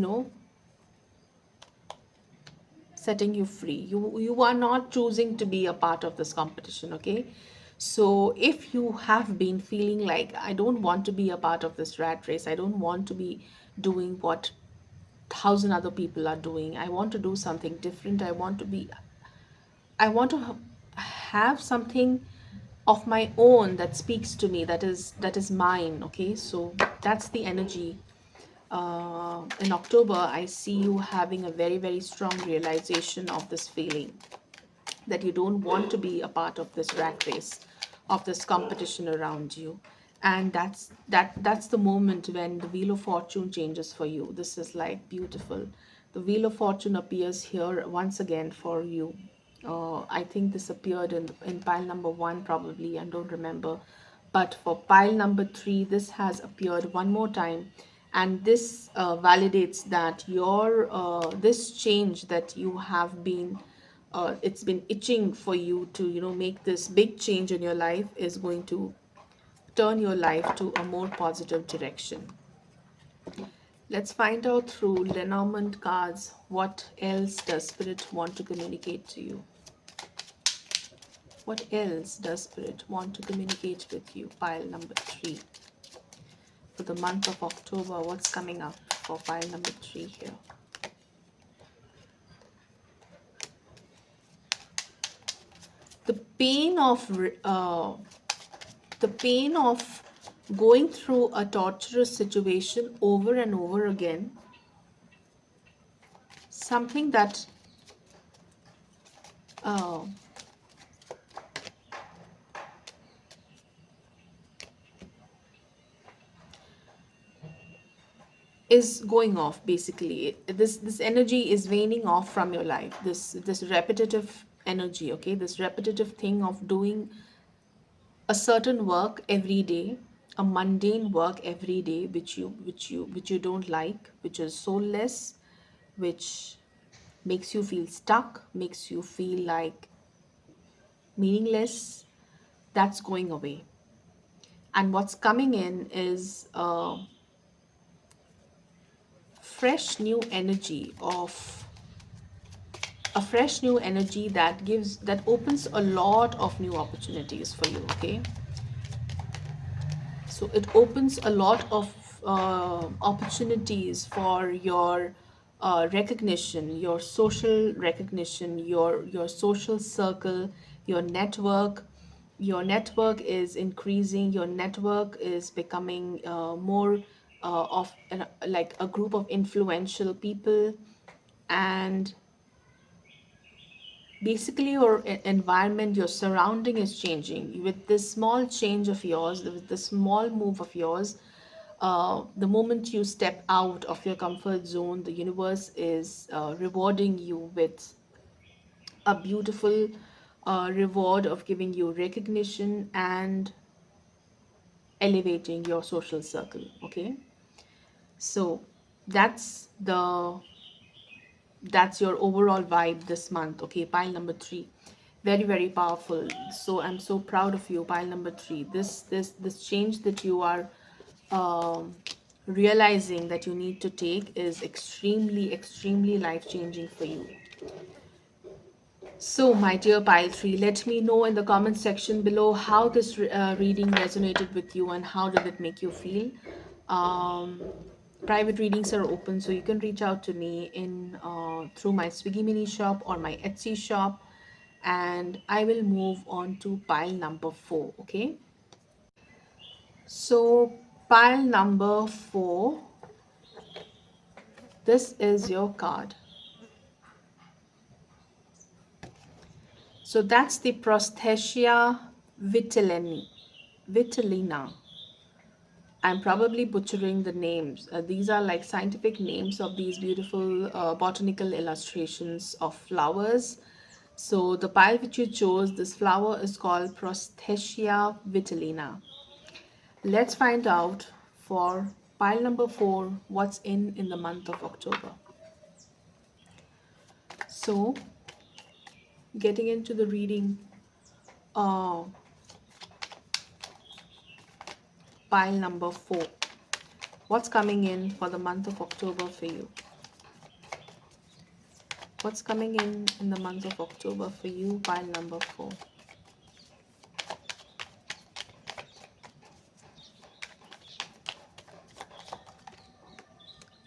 setting you free. You are not choosing to be a part of this competition. Okay, so if you have been feeling like, I don't want to be a part of this rat race, I don't want to be doing what thousand other people are doing, I want to do something different, I want to have something of my own that speaks to me, that is mine. Okay, so that's the energy. In October, I see you having a very, very strong realization of this feeling, that you don't want to be a part of this rat race, of this competition around you. And that's the moment when the wheel of fortune changes for you. This is like beautiful. The wheel of fortune appears here once again for you. I think this appeared in pile number one, probably, I don't remember, but for pile number three, this has appeared one more time, and this validates that your this change that you have been, it's been itching for you to, make this big change in your life, is going to turn your life to a more positive direction. Let's find out through Lenormand cards, what else does Spirit want to communicate to you? What else does Spirit want to communicate with you? Pile number three. For the month of October, what's coming up for pile number three here? pain of the pain of going through a torturous situation over and over again, something that uh, is going off. Basically, this energy is waning off from your life, this repetitive energy, okay, this repetitive thing of doing a certain work every day, a mundane work every day, which you don't like, which is soulless, which makes you feel stuck, makes you feel like meaningless. That's going away, and what's coming in is fresh new energy of a fresh new energy that opens a lot of new opportunities for you, okay. So it opens a lot of opportunities for your recognition, your social recognition, your social circle, your network. Your network is increasing. Your network is becoming more like a group of influential people, and basically your environment, your surrounding is changing with this small change of yours, with the small move of yours. The moment you step out of your comfort zone, the universe is rewarding you with a beautiful reward of giving you recognition and elevating your social circle, okay. So that's the that's your overall vibe this month, okay. Pile number 3, very very powerful. So I'm so proud of you, pile number 3. This change that you are um, realizing that you need to take is extremely life changing for you. So, my dear Pile 3, let me know in the comment section below how this reading resonated with you and how did it make you feel. Um, Private readings are open, so you can reach out to me in through my Swiggy mini shop or my Etsy shop, and I will move on to pile number 4. Okay, so pile number 4, this is your card. So that's the Prosthesia vitellina. I'm probably butchering the names. These are like scientific names of these beautiful botanical illustrations of flowers. So the pile which you chose, this flower is called Prosthesia vitellina. Let's find out for pile number 4 what's in the month of October. So getting into the reading, uh, pile number 4. What's coming in for the month of October for you? What's coming in the month of October for you, pile number 4?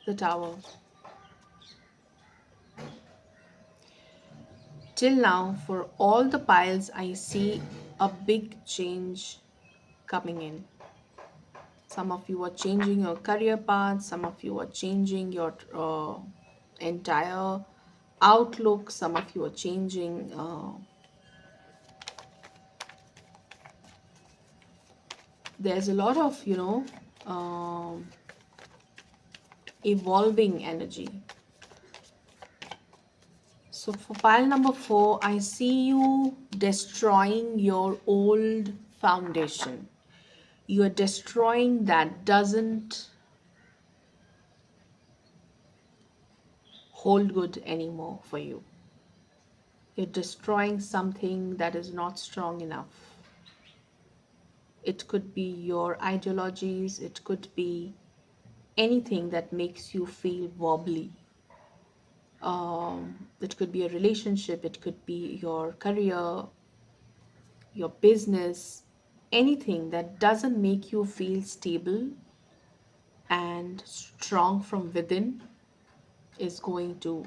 The Tower. Till now, for all the piles, I see a big change coming in. Some of you are changing your career path, some of you are changing your entire outlook, some of you are changing. There's a lot of, um, evolving energy. So for pile number 4, I see you destroying your old foundation. You are destroying that doesn't hold good anymore for you. You're destroying something that is not strong enough. It could be your ideologies, it could be anything that makes you feel wobbly. It could be a relationship, it could be your career, your business, anything that doesn't make you feel stable and strong from within is going to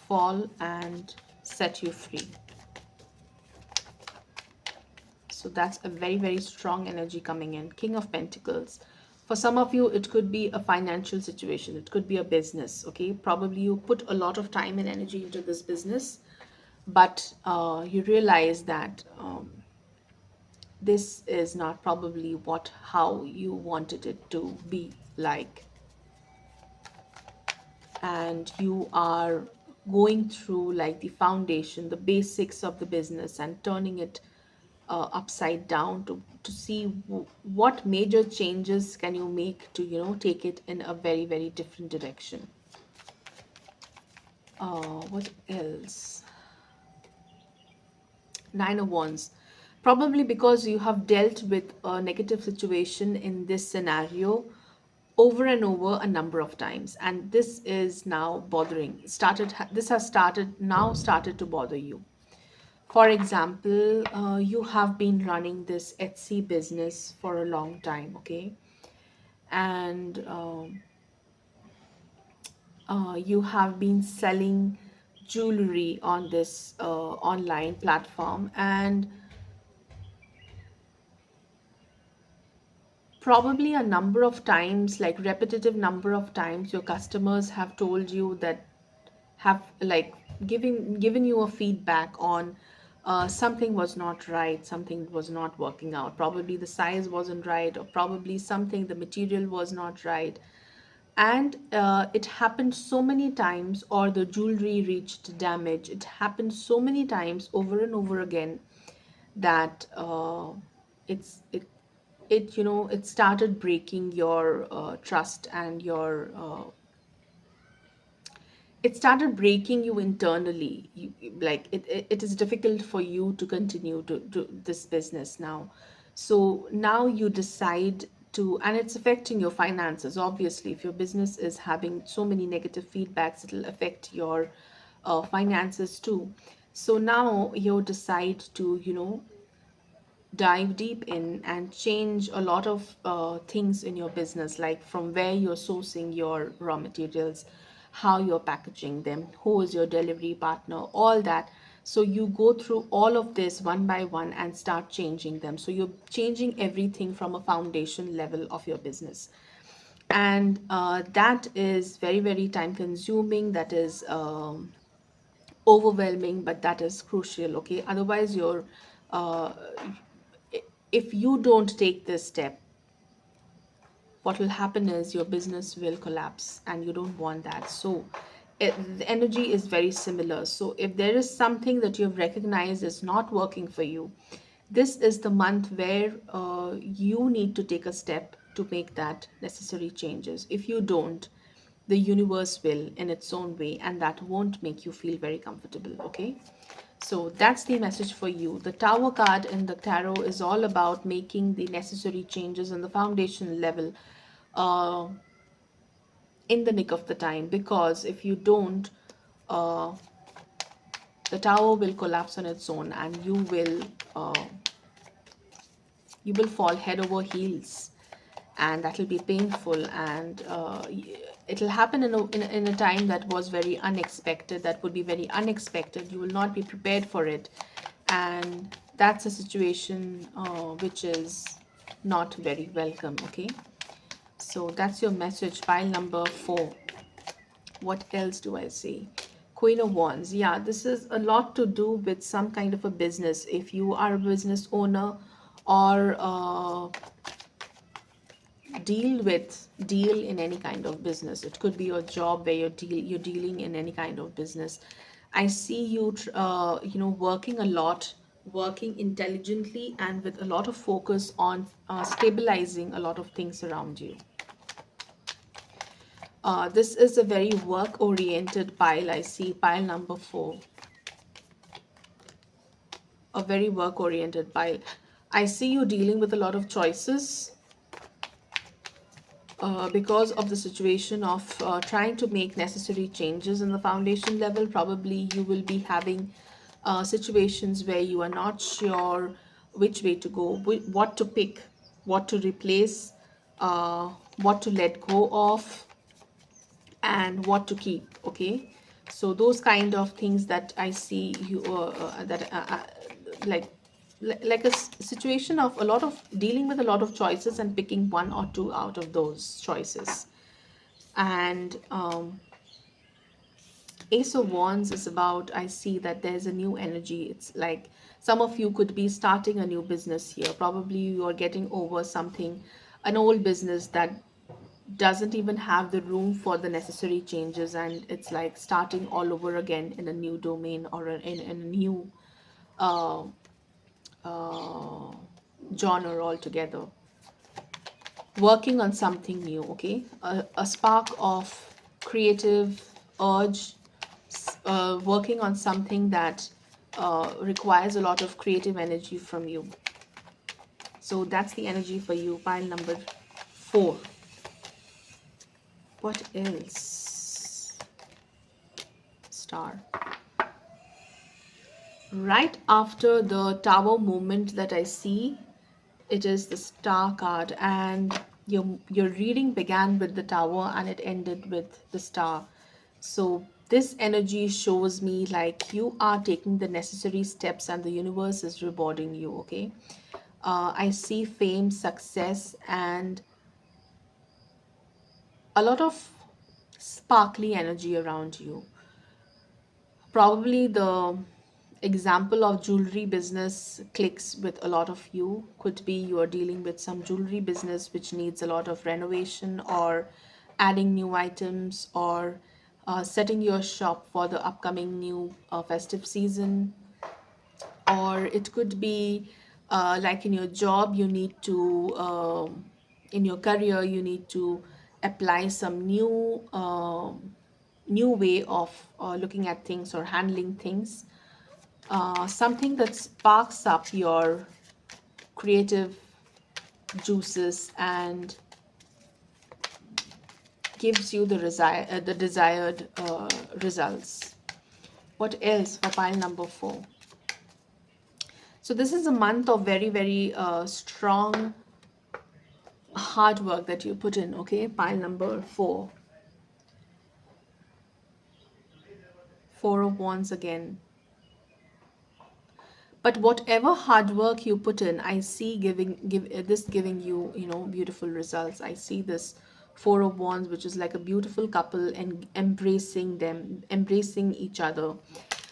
fall and set you free. So that's a very, very strong energy coming in. King of Pentacles. For some of you, it could be a financial situation. It could be a business, okay? Probably you put a lot of time and energy into this business, but you realize that this is not probably how you wanted it to be like, and you are going through like the foundation, the basics of the business, and turning it upside down to see what major changes can you make to take it in a very, very different direction. What else? Nine of Wands. Probably because you have dealt with a negative situation in this scenario over and over a number of times, and this is now bothering. This has started to bother you. For example, you have been running this Etsy business for a long time, okay? And you have been selling jewelry on this online platform, and probably a number of times, like repetitive number of times, your customers have told you that, have like given you a feedback on something was not right, something was not working out. Probably the size wasn't right, or probably something, the material was not right. And it happened so many times, or the jewelry reached damage. It happened so many times over and over again that it's it it started breaking your trust, and your it started breaking you internally. Like it is difficult for you to continue to this business now. So now you decide to, and it's affecting your finances. Obviously, if your business is having so many negative feedbacks, it'll affect your finances too. So now you decide to dive deep in and change a lot of things in your business, like from where you're sourcing your raw materials, how you're packaging them, who is your delivery partner, all that. So you go through all of this one by one and start changing them. So you're changing everything from a foundation level of your business. And that is very, very time consuming. That is overwhelming, but that is crucial, okay? Otherwise, uh, if you don't take this step, what will happen is your business will collapse, and you don't want that. So the energy is very similar. So if there is something that you've recognized is not working for you, this is the month where you need to take a step to make that necessary changes. If you don't, the universe will in its own way, and that won't make you feel very comfortable, okay? So that's the message for you. The Tower card in the tarot is all about making the necessary changes on the foundation level uh, in the nick of the time, because if you don't, uh, the tower will collapse on its own, and you will fall head over heels, and that will be painful. And it'll happen in a time that was very unexpected, that would be very unexpected. You will not be prepared for it, and that's a situation which is not very welcome, okay? So that's your message, pile number 4. What else do I say? Queen of Wands. Yeah, this is a lot to do with some kind of a business. If you are a business owner, or deal in any kind of business. It could be your job where you're dealing in any kind of business. I see you working a lot, working intelligently, and with a lot of focus on stabilizing a lot of things around you. This is a very work oriented pile. I see pile number 4, a very work oriented pile. I see you dealing with a lot of choices because of the situation of trying to make necessary changes in the foundation level. Probably you will be having situations where you are not sure which way to go, what to pick, what to replace, what to let go of, and what to keep, okay? So those kind of things that I see you like like a situation of a lot of dealing with a lot of choices and picking one or two out of those choices. And Ace of Wands is about, I see that there's a new energy. It's like some of you could be starting a new business here. Probably you are getting over something, an old business that doesn't even have the room for the necessary changes, and it's like starting all over again in a new domain or in a new uh, uh, genre altogether. Working on something new, okay? A spark of creative urge, working on something that requires a lot of creative energy from you. So that's the energy for you, pile number 4. What else? Star. Right after the tower movement that I see, it is the star card, and your reading began with the tower and it ended with the star. So this energy shows me like you are taking the necessary steps and the universe is rewarding you, okay? I see fame, success, and a lot of sparkly energy around you. Probably the example of jewelry business clicks with a lot of you. Could be you are dealing with some jewelry business which needs a lot of renovation, or adding new items, or setting your shop for the upcoming new festive season. Or it could be like in your job, you need to, in your career, you need to apply some new way of looking at things or handling things, something that sparks up your creative juices and gives you the desired results. What else for pile number 4? So this is a month of very, very strong hard work that you put in, okay? Pile number 4. 4 of Wands again. But whatever hard work you put in, I see giving you, beautiful results. I see this 4 of Wands, which is like a beautiful couple and embracing each other.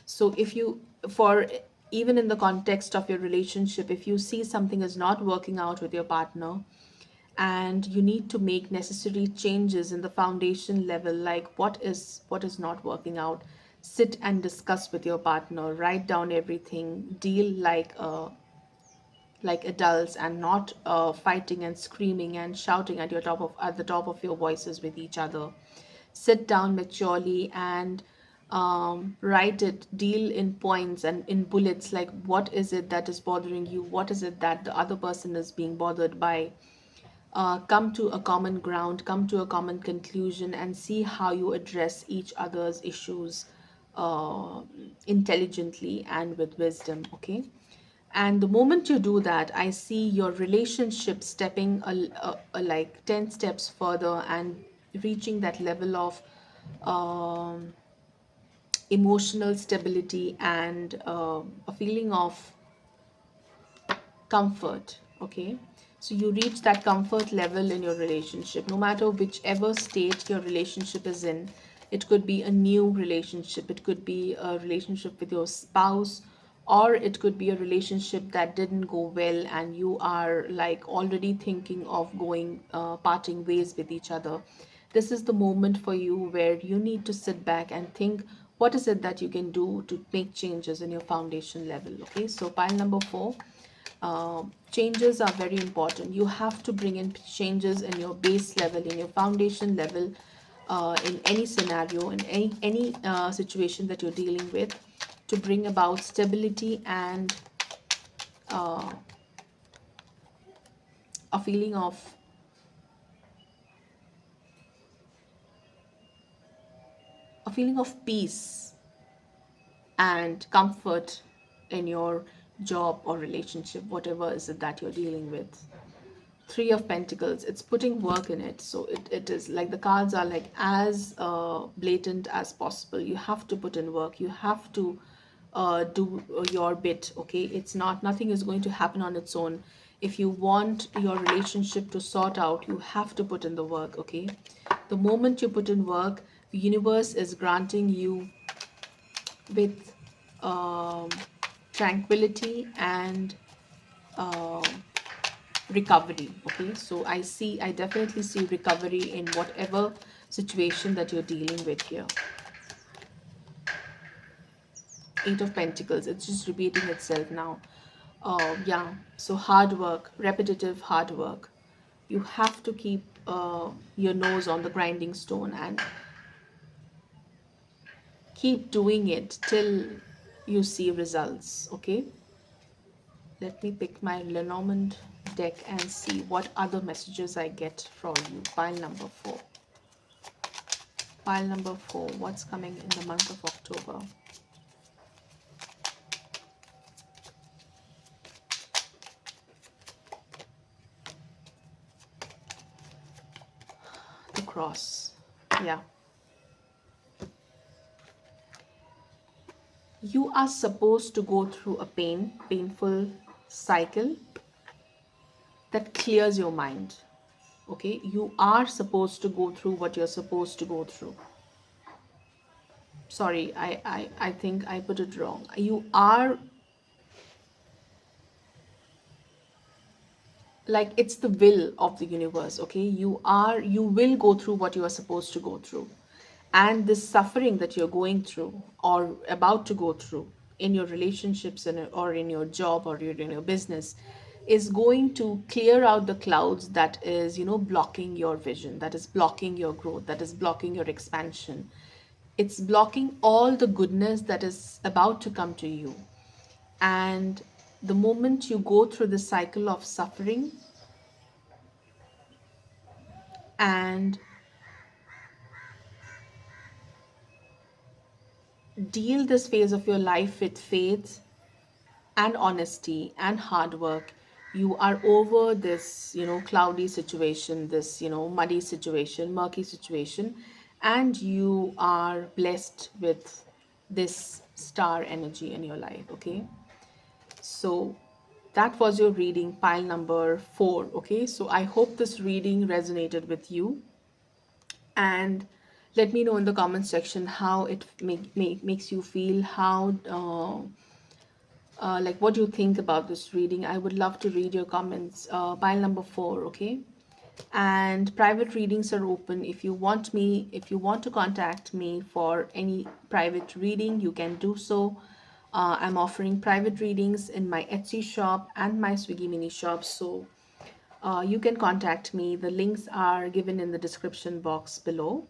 So if you, for even in the context of your relationship, if you see something is not working out with your partner, and you need to make necessary changes in the foundation level, like what is not working out, sit and discuss with your partner, write down everything, deal like adults, and not fighting and screaming and shouting at the top of your voices with each other. Sit down maturely and write it, deal in points and in bullets, like what is it that is bothering you, what is it that the other person is being bothered by. Come to a common ground, come to a common conclusion, and see how you address each other's issues uh, intelligently and with wisdom, okay? And the moment you do that, I see your relationship stepping like 10 steps further and reaching that level of um, emotional stability and a feeling of comfort, okay? So you reach that comfort level in your relationship, no matter whichever state your relationship is in. It could be a new relationship, it could be a relationship with your spouse, or it could be a relationship that didn't go well and you are like already thinking of going parting ways with each other. This is the moment for you where you need to sit back and think, what is it that you can do to make changes in your foundation level, okay? So pile number 4, changes are very important. You have to bring in changes in your base level, in your foundation level, in any scenario, in any situation that you're dealing with, to bring about stability and uh, a feeling of peace and comfort in your job or relationship, whatever is it that you're dealing with. 3 of Pentacles, it's putting work in it. So it is like the cards are like as blatant as possible. You have to put in work. You have to do your bit. Okay, it's not, nothing is going to happen on its own. If you want your relationship to sort out, you have to put in the work. Okay, the moment you put in work, the universe is granting you with um, tranquility and um recovery. Okay, so I definitely see recovery in whatever situation that you're dealing with here. Eight of Pentacles, it's just repeating itself now. Yeah, so hard work, repetitive hard work. You have to keep your nose on the grinding stone and keep doing it till you see results. Okay, let me pick my Lenormand deck and see what other messages I get from you. Pile number 4. Pile number 4, what's coming in the month of October? The cross. Yeah. You are supposed to go through a painful cycle that clears your mind. Okay, you are supposed to go through what you're supposed to go through. Sorry, I think I put it wrong. You are, like, it's the will of the universe. Okay, you will go through what you are supposed to go through, and this suffering that you're going through or about to go through in your relationships or in your job or in your business is going to clear out the clouds that is, blocking your vision, that is blocking your growth, that is blocking your expansion. It's blocking all the goodness that is about to come to you. And the moment you go through the cycle of suffering and deal this phase of your life with faith and honesty and hard work, you are over this, cloudy situation, this, muddy situation, murky situation, and you are blessed with this star energy in your life. Okay, so that was your reading, pile number 4. Okay, so I hope this reading resonated with you, and let me know in the comment section how it makes you feel, how like, what do you think about this reading? I would love to read your comments. Pile number 4. Okay, and private readings are open. If you want to contact me for any private reading, you can do so. I'm offering private readings in my Etsy shop and my Swiggy mini shop, so you can contact me. The links are given in the description box below.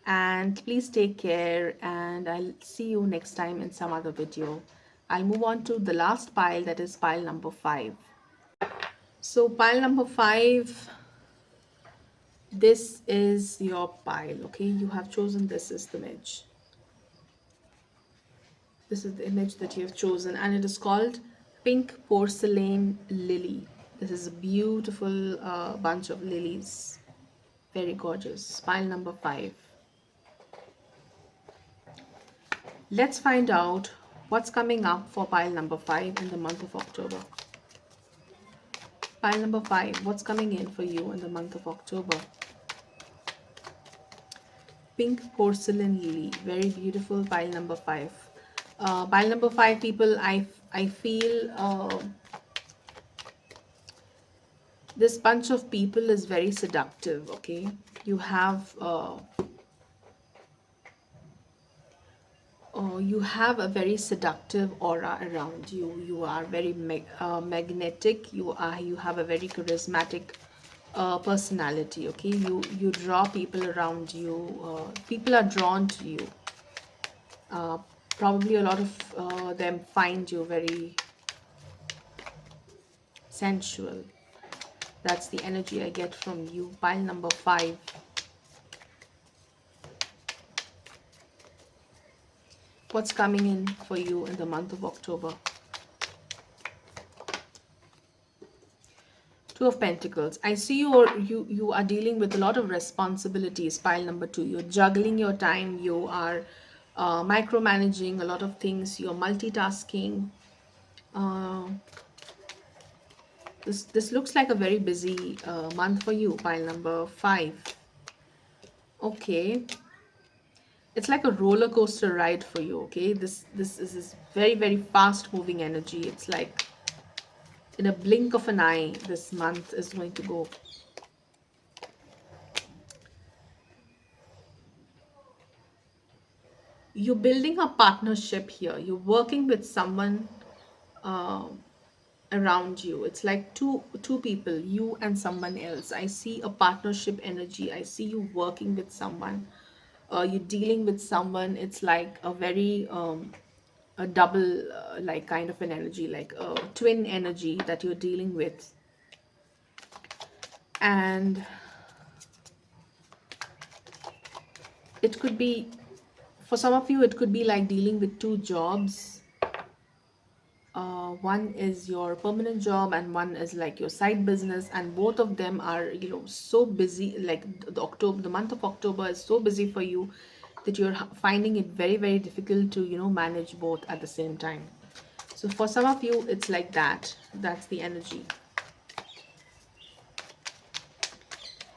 And please take care, and I'll see you next time in some other video. I'll move on to the last pile, that is pile number 5. So pile number 5, this is your pile. Okay, you have chosen, this is the image. This is the image that you have chosen, and it is called Pink Porcelain Lily. This is a beautiful bunch of lilies. Very gorgeous. Pile number 5. Let's find out what's coming up for pile number 5 in the month of October. Pile number 5, what's coming in for you in the month of October? Pink Porcelain Lily, very beautiful. Pile number 5. Pile number 5, people, I feel this bunch of people is very seductive. Okay, you have a very seductive aura around you. You are very magnetic. You have a very charismatic personality. Okay, you draw people around you. People are drawn to you. Uh, Probably a lot of them find you very sensual. That's the energy I get from you. Pile number 5. What's coming in for you in the month of October? Two of Pentacles. I see you are dealing with a lot of responsibilities. Pile number 2. You're juggling your time. You are micromanaging a lot of things, you're multitasking. uh, this looks like a very busy month for you, pile number 5. Okay, it's like a roller coaster ride for you. Okay, this is very, very fast moving energy. It's like in a blink of an eye this month is going to go. You're building a partnership here, you're working with someone uh, around you. It's like two people, you and someone else. I see a partnership energy. I see you working with someone. You're dealing with someone. It's like a very a double like kind of an energy, like a twin energy that you're dealing with. And it could be, for some of you it could be like dealing with two jobs. One is your permanent job and one is like your side business, and both of them are, so busy. Like the month of October is so busy for you that you're finding it very, very difficult to, manage both at the same time. So for some of you it's like that. That's the energy.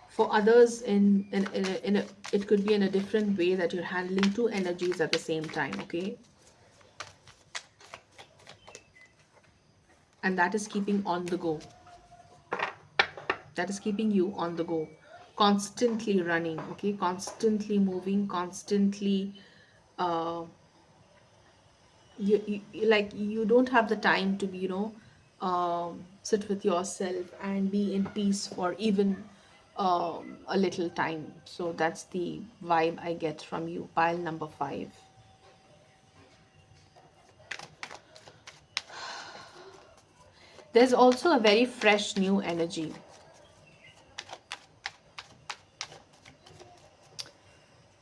For others, it could be in a different way, that you're handling two energies at the same time. Okay, and that is keeping on the go. That is keeping you on the go, constantly running. Okay, constantly moving, constantly uh like you don't have the time to be, sit with yourself and be in peace for even a little time. So that's the vibe I get from you, pile number 5. There's also a very fresh new energy.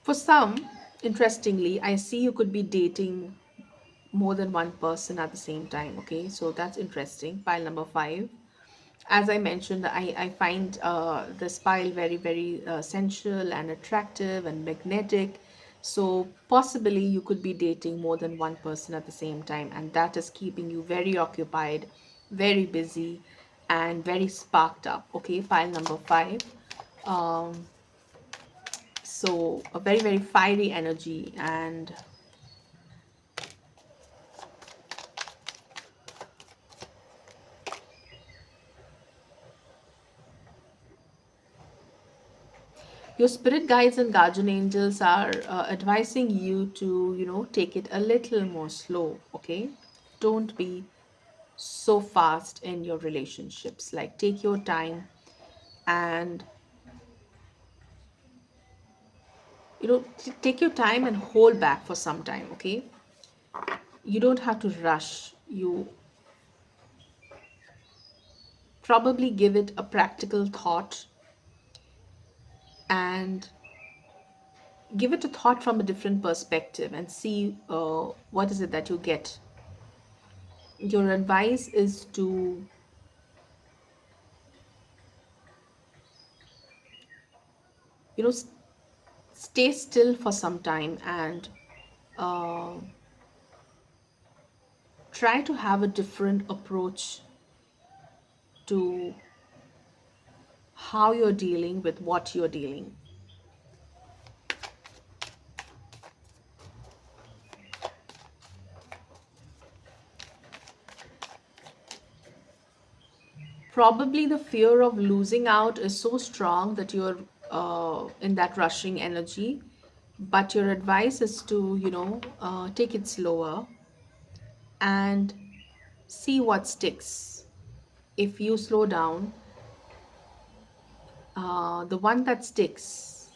For some, interestingly, I see you could be dating more than one person at the same time. Okay, so that's interesting, pile number 5. As I mentioned, I find this pile very, very sensual and attractive and magnetic. So possibly you could be dating more than one person at the same time, and that is keeping you very occupied, very busy, and very sparked up. Okay, pile number 5. Um, so a very, very fiery energy. And your spirit guides and guardian angels are advising you to, take it a little more slow. Okay, don't be so fast in your relationships. Like, take your time and, take your time and hold back for some time. Okay, you don't have to rush. You probably give it a practical thought, and give it a thought from a different perspective, and see what is it that you get. Your advice is to, you know s- stay still for some time, and uh, try to have a different approach to how you're dealing with what you're dealing. Probably the fear of losing out is so strong that you're in that rushing energy. But your advice is to, take it slower and see what sticks. If you slow down, the one that sticks,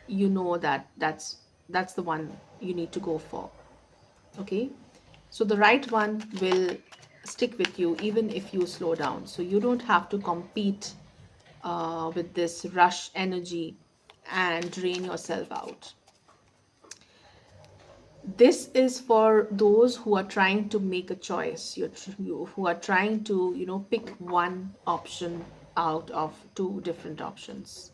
that's the one you need to go for. Okay, so the right one will stick with you even if you slow down. So you don't have to compete with this rush energy and drain yourself out. This is for those who are trying to make a choice. Who are trying to, pick one option out of two different options.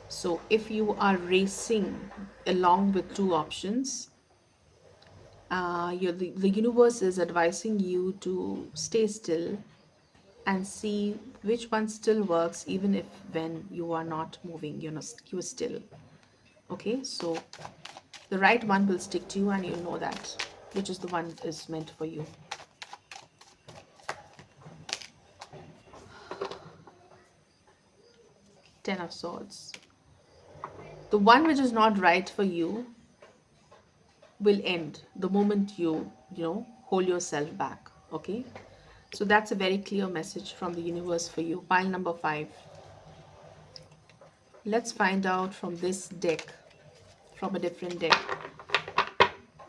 So if you are racing along with two options, The universe is advising you to stay still and see which one still works, even if when you are not moving, you're still. Okay, so the right one will stick to you, and you know that which is the one is meant for you. Ten of Swords. The one which is not right for you will end the moment you hold yourself back. Okay, so that's a very clear message from the universe for you. Pile number 5. Let's find out from this deck, from a different deck,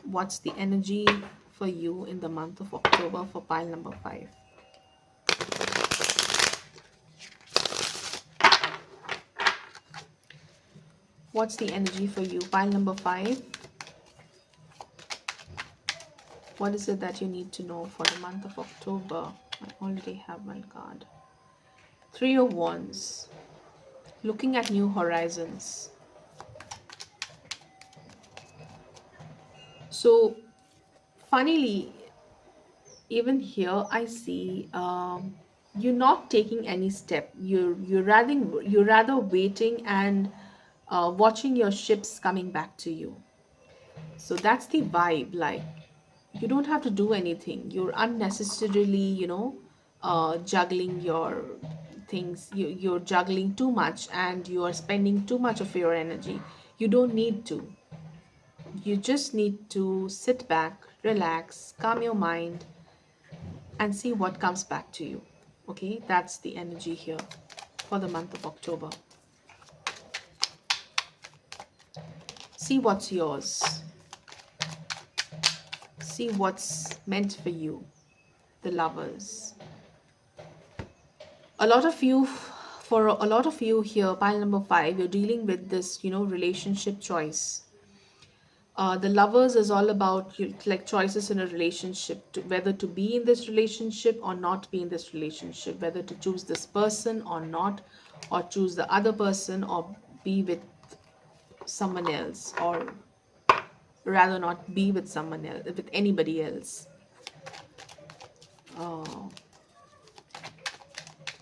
what's the energy for you in the month of October for pile number 5. What's the energy for you, pile number 5? What is it that you need to know for the month of October? I already have one card. 3 of Wands. Looking at new horizons. So, funnily, even here I see you're not taking any step. You're rather waiting and watching your ships coming back to you. So that's the vibe. Like, you don't have to do anything. You're unnecessarily, juggling your things. You're juggling too much, and you are spending too much of your energy. You don't need to. You just need to sit back, relax, calm your mind, and see what comes back to you. Okay, that's the energy here for the month of October. See what's yours. See what's meant for you. The Lovers. A lot of you, for a lot of you here, pile number 5, you're dealing with this, relationship choice. The Lovers is all about like choices in a relationship, whether to be in this relationship or not be in this relationship, whether to choose this person or not, or choose the other person, or be with someone else, or rather not be with someone else, with anybody else.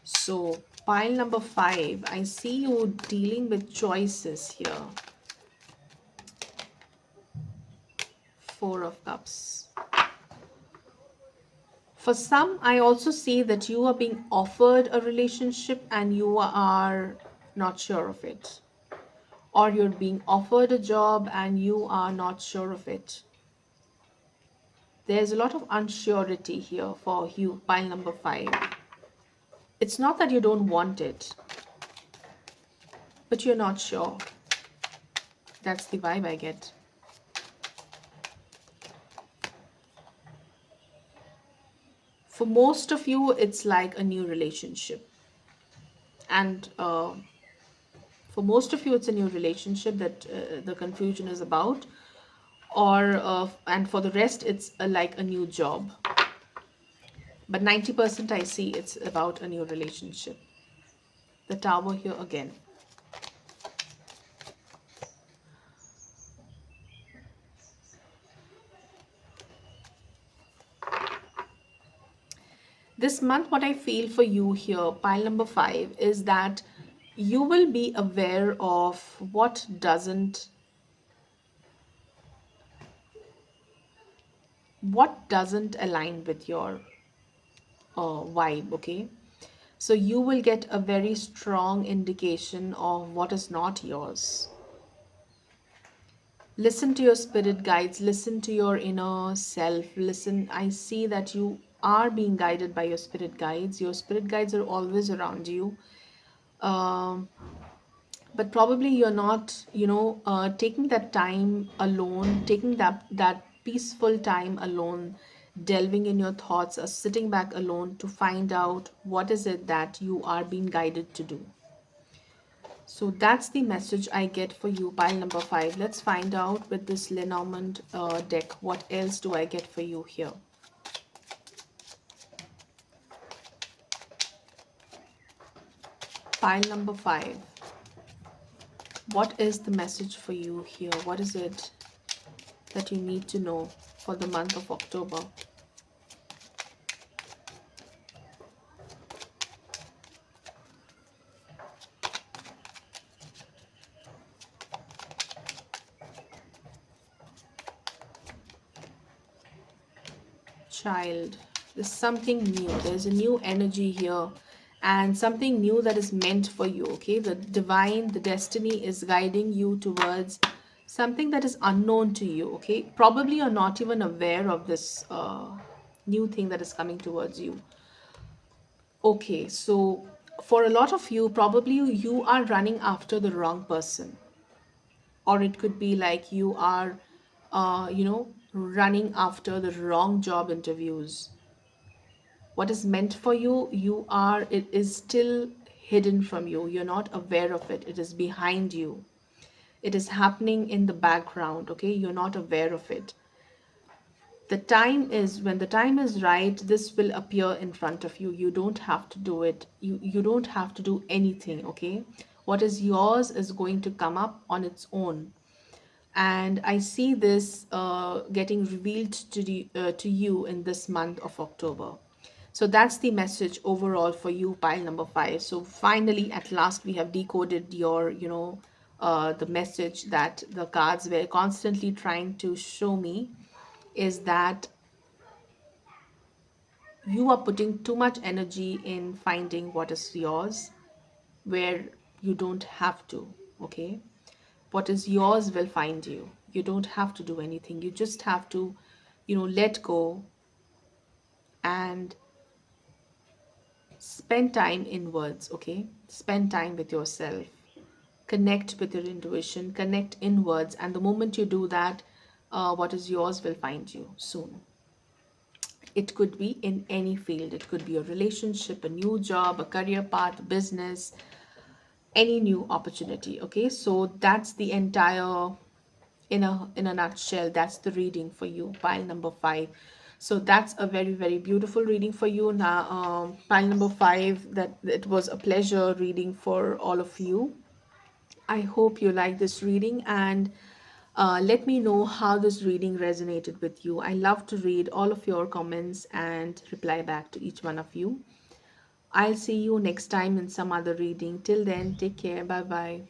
So pile number 5, I see you dealing with choices here. 4 of Cups. For some, I also see that you are being offered a relationship and you are not sure of it. Or you're being offered a job and you are not sure of it. There's a lot of unsurety here for you, pile number 5. It's not that you don't want it, but you're not sure. That's the vibe I get. For most of you, it's like a new relationship. And for most of you, it's a new relationship that the confusion is about. And for the rest, it's like a new job. But 90% I see it's about a new relationship. The Tower here again. This month, what I feel for you here, pile number 5, is that you will be aware of what doesn't align with your vibe. Okay, so you will get a very strong indication of what is not yours. Listen to your spirit guides, listen to your inner self. Listen, I see that you are being guided by your spirit guides. Your spirit guides are always around you. um, but probably you're not, taking that time alone, taking that peaceful time alone, delving in your thoughts, or sitting back alone to find out what is it that you are being guided to do. So that's the message I get for you, pile number 5. Let's find out with this Lenormand deck, what else do I get for you here. Pile number 5. What is the message for you here? What is it that you need to know for the month of October. Child, there's something new. There's a new energy here and something new that is meant for you. Okay, the divine, the destiny is guiding you towards something that is unknown to you. Okay, probably you're not even aware of this new thing that is coming towards you. Okay, so for a lot of you, probably you are running after the wrong person, or it could be like you are running after the wrong job interviews. What is meant for you, it is still hidden from you. You're not aware of it. It is behind you. It is happening in the background. Okay, you're not aware of it. The time is When the time is right, this will appear in front of you. You don't have to do it. You don't have to do anything. Okay, what is yours is going to come up on its own. And I see this getting revealed to you in this month of October. So that's the message overall for you, pile number 5. So finally, at last, we have decoded your, the message that the cards were constantly trying to show me, is that you are putting too much energy in finding what is yours, where you don't have to. Okay, what is yours will find you. You don't have to do anything. You just have to, let go and spend time inwards. Okay, spend time with yourself, connect with your intuition, connect inwards, and the moment you do that, what is yours will find you soon. It could be in any field. It could be a relationship, a new job, a career path, business, any new opportunity. Okay, so that's the entire, in a nutshell, that's the reading for you, pile number 5. So that's a very, very beautiful reading for you. Now, pile number 5, that it was a pleasure reading for all of you. I hope you like this reading, and let me know how this reading resonated with you. I love to read all of your comments and reply back to each one of you. I'll see you next time in some other reading. Till then, take care. Bye bye.